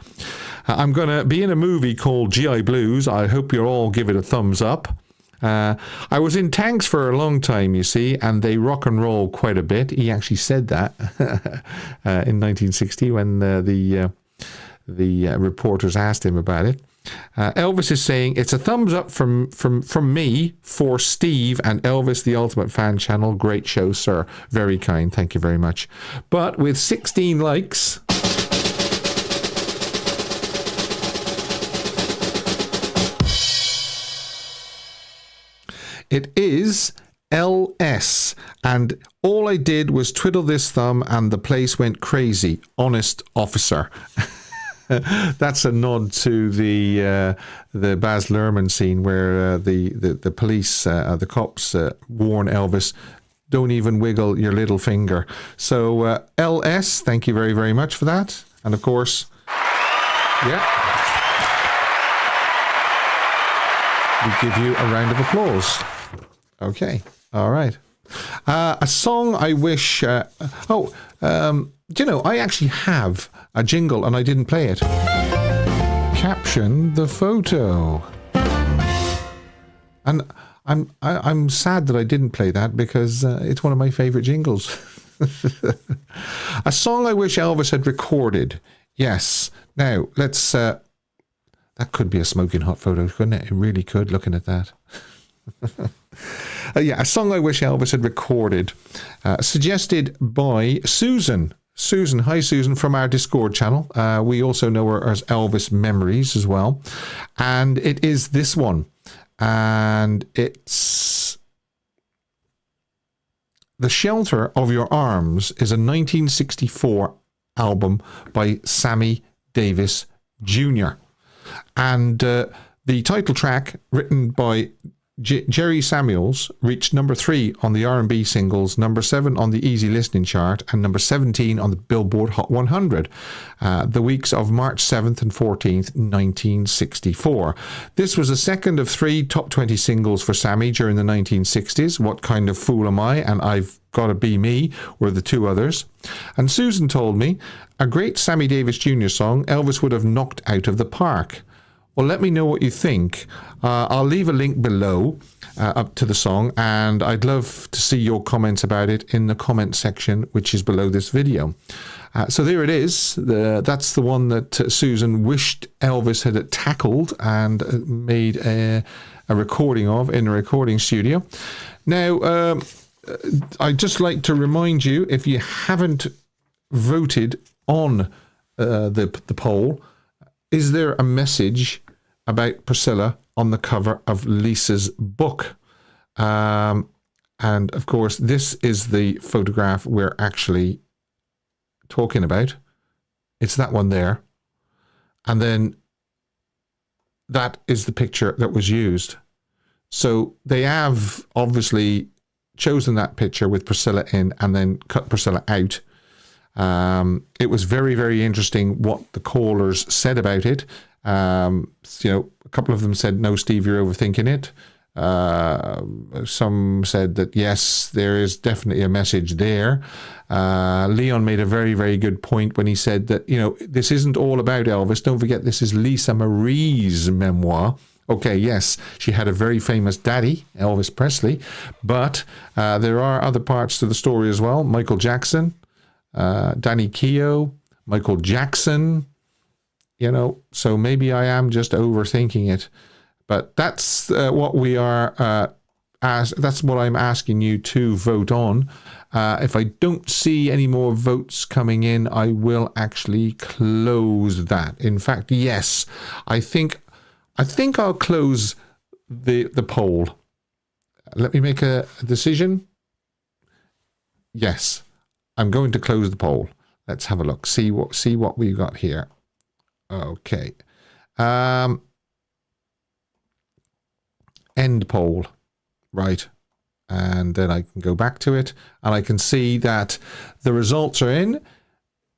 I'm going to be in a movie called GI Blues. I hope you'll all give it a thumbs up. I was in tanks for a long time, you see, and they rock and roll quite a bit. He actually said that in 1960 when the reporters asked him about it. Elvis is saying, it's a thumbs up from me for Steve and Elvis the Ultimate Fan Channel. Great show, sir. Very kind. Thank you very much. But with 16 likes... it is LS, and all I did was twiddle this thumb and the place went crazy. Honest officer. That's a nod to the Baz Luhrmann scene where the police, the cops warn Elvis, don't even wiggle your little finger. So LS, thank you very, very much for that. And of course, yeah, we give you a round of applause. Okay, all right. A song I wish... do you know, I actually have a jingle and I didn't play it. Caption the photo. And I'm sad that I didn't play that because it's one of my favourite jingles. A song I wish Elvis had recorded. Yes. Now, let's... that could be a smoking hot photo, couldn't it? It really could, looking at that. A song I wish Elvis had recorded, suggested by Susan. Susan, hi Susan, from our Discord channel. We also know her as Elvis Memories as well. And it is this one. And it's The Shelter of Your Arms is a 1964 album by Sammy Davis Jr. And the title track, written by Jerry Samuels, reached number 3 on the R&B singles, number 7 on the Easy Listening chart, and number 17 on the Billboard Hot 100, the weeks of March 7th and 14th, 1964. This was the second of 3 top 20 singles for Sammy during the 1960s. What Kind of Fool Am I? And I've Gotta Be Me were the 2 others. And Susan told me, a great Sammy Davis Jr. song Elvis would have knocked out of the park. Well, let me know what you think. I'll leave a link below. up to the song, and I'd love to see your comments about it in the comment section, which is below this video. So there it is. That's the one that Susan wished Elvis had tackled and made a recording of in a recording studio. Now, I'd just like to remind you, if you haven't voted on the poll, is there a message about Priscilla on the cover of Lisa's book? And of course, this is the photograph we're actually talking about. It's that one there. And then that is the picture that was used. So they have obviously chosen that picture with Priscilla in and then cut Priscilla out. It was very, very interesting what the callers said about it. A couple of them said, no, Steve, you're overthinking it. Some said that, yes, there is definitely a message there. Leon made a very, very good point when he said that, this isn't all about Elvis. Don't forget, this is Lisa Marie's memoir. Okay, yes, she had a very famous daddy, Elvis Presley, but there are other parts to the story as well. Michael Jackson, Danny Keough, Michael Jackson, so maybe I am just overthinking it. But that's what we are, that's what I'm asking you to vote on. If I don't see any more votes coming in, I will actually close that. In fact, yes, I think I'll close the poll. Let me make a decision. Yes, I'm going to close the poll. Let's have a look. See what we've got here. Okay. End poll. Right. And then I can go back to it and I can see that the results are in.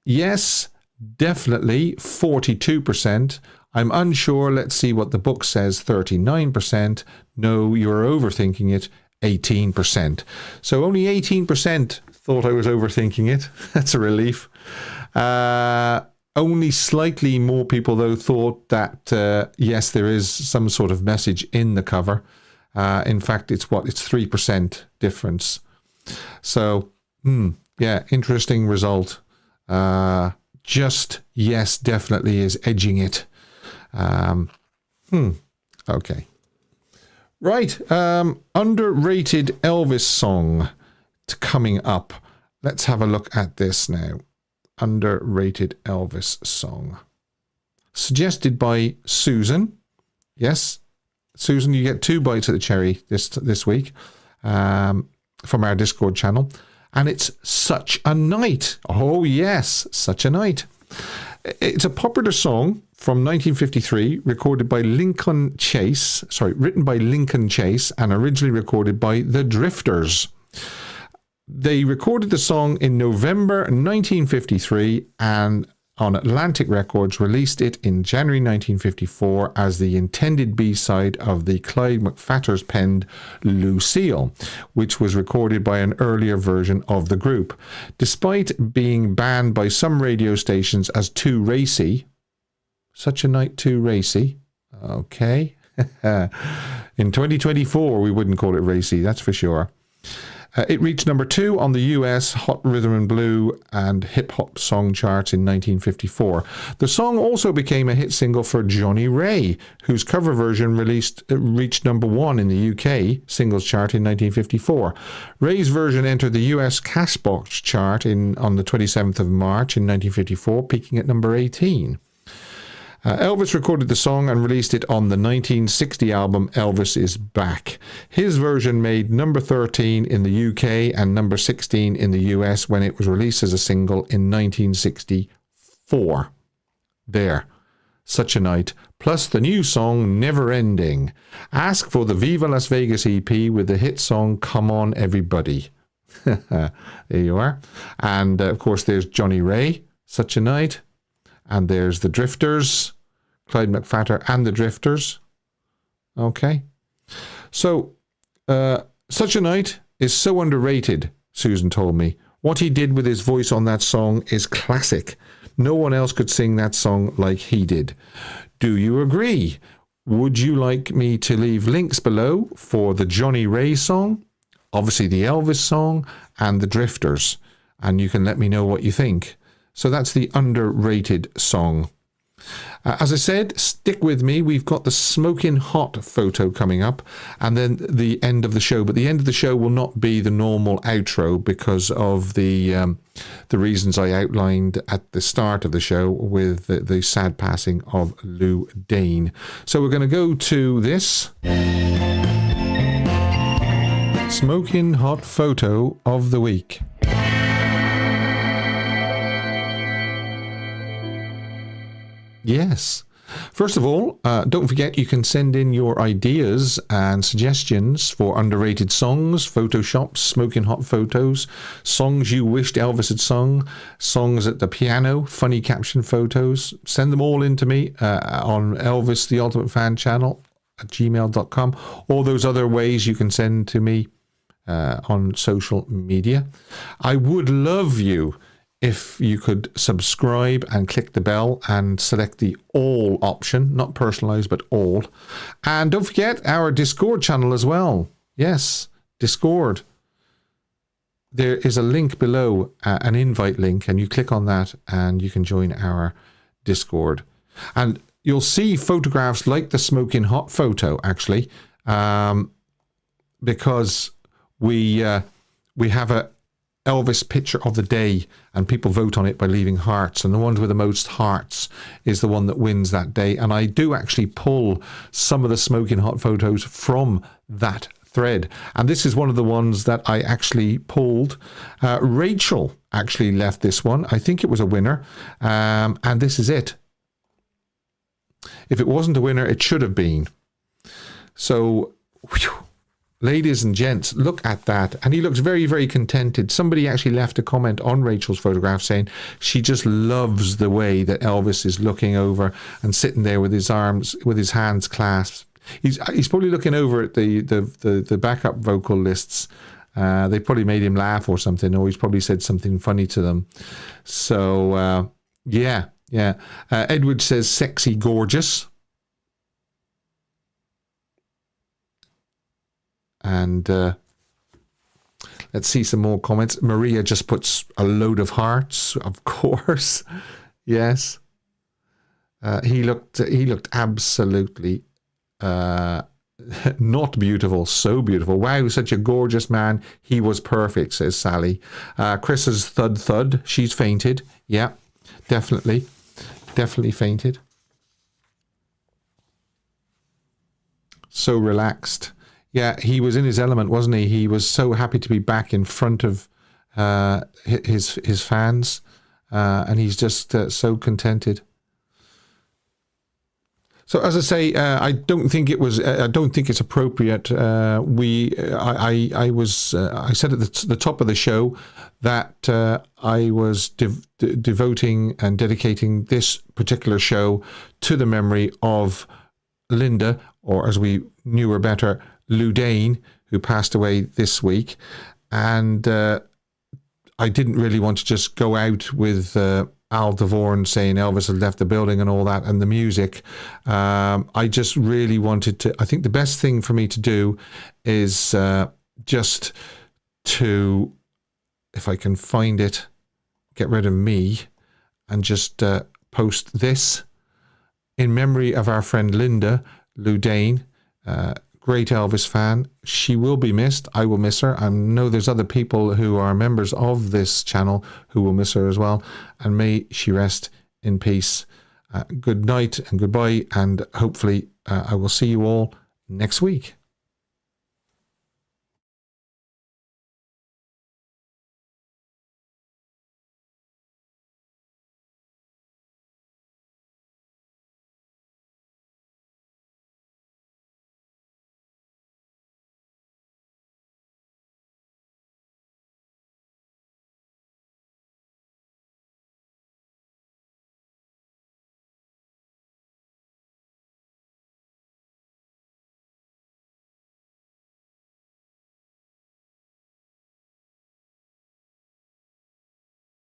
Yes, definitely 42%. I'm unsure. Let's see what the book says. 39%. No, you're overthinking it. 18%. So only 18% thought I was overthinking it. That's a relief. Only slightly more people, though, thought that, yes, there is some sort of message in the cover. In fact, it's 3% difference. So, yeah, interesting result. Just, yes, definitely is edging it. Okay. Right. Underrated Elvis song coming up. Let's have a look at this now. Underrated Elvis song. Suggested by Susan. Yes, Susan, you get 2 bites of the cherry this week from our Discord channel. And it's Such a Night. Oh, yes, Such a Night. It's a popular song from 1953, written by Lincoln Chase, and originally recorded by the Drifters. They recorded the song in November 1953 and on Atlantic Records released it in January 1954 as the intended B-side of the Clyde McPhatters penned Lucille, which was recorded by an earlier version of the group. Despite being banned by some radio stations as too racy, Such a Night too racy, okay. In 2024 we wouldn't call it racy, that's for sure. It reached number 2 on the US Hot Rhythm and Blue and Hip Hop Song charts in 1954. The song also became a hit single for Johnny Ray, whose cover version reached number 1 in the UK singles chart in 1954. Ray's version entered the US Cashbox chart on the 27th of March in 1954, peaking at number 18. Elvis recorded the song and released it on the 1960 album Elvis Is Back. His version made number 13 in the UK and number 16 in the US when it was released as a single in 1964. There, Such a Night, plus the new song Never Ending. Ask for the Viva Las Vegas EP with the hit song Come On Everybody. There you are. And of course there's Johnny Ray, Such a Night. And there's the Drifters, Clyde McPhatter and the Drifters. Okay. So, Such a Night is so underrated, Susan told me. What he did with his voice on that song is classic. No one else could sing that song like he did. Do you agree? Would you like me to leave links below for the Johnny Ray song, obviously the Elvis song, and the Drifters? And you can let me know what you think. So that's the underrated song. As I said, stick with me. We've got the smoking hot photo coming up, and then the end of the show. But the end of the show will not be the normal outro because of the reasons I outlined at the start of the show with the sad passing of Ludan. So we're going to go to this smoking hot photo of the week. Yes. First of all, don't forget you can send in your ideas and suggestions for underrated songs, photoshops, smoking hot photos, songs you wished Elvis had sung, songs at the piano, funny caption photos. Send them all in to me on Elvis the Ultimate Fan channel at gmail.com. All those other ways you can send to me on social media. I would love you if you could subscribe and click the bell and select the all option, not personalized, but all. And don't forget our Discord channel as well. Yes, Discord. There is a link below, an invite link, and you click on that and you can join our Discord. And you'll see photographs like the smoking hot photo, actually, because we have a Elvis picture of the day, and people vote on it by leaving hearts, and the one with the most hearts is the one that wins that day. And I do actually pull some of the smoking hot photos from that thread, and this is one of the ones that I actually pulled. Rachel actually left this one. I think it was a winner, and this is it. If it wasn't a winner, it should have been. So whew, ladies and gents, look at that. And he looks very, very contented. Somebody actually left a comment on Rachel's photograph saying she just loves the way that Elvis is looking over and sitting there with his arms, with his hands clasped. He's probably looking over at the backup vocal lists. They probably made him laugh or something, or he's probably said something funny to them. So, yeah. Edward says, sexy, gorgeous. And let's see some more comments. Maria just puts a load of hearts, of course. Yes. He looked absolutely not beautiful, so beautiful. Wow, such a gorgeous man. He was perfect, says Sally. Chris is thud. She's fainted. Yeah, definitely fainted. So relaxed. Yeah, he was in his element, wasn't he? He was so happy to be back in front of his fans, and he's just so contented. So, as I say, I don't think it's appropriate. I said at the top of the show that I was devoting and dedicating this particular show to the memory of Linda, or as we knew her better, Ludan, who passed away this week. And I didn't really want to just go out with Al DeVorn saying Elvis had left the building and all that, and the music. I just really wanted to, I think the best thing for me to do is just to, if I can find it, get rid of me and just post this in memory of our friend Linda Ludan, great Elvis fan. She will be missed. I will miss her. I know there's other people who are members of this channel who will miss her as well. And may she rest in peace. Good night and goodbye. And hopefully I will see you all next week.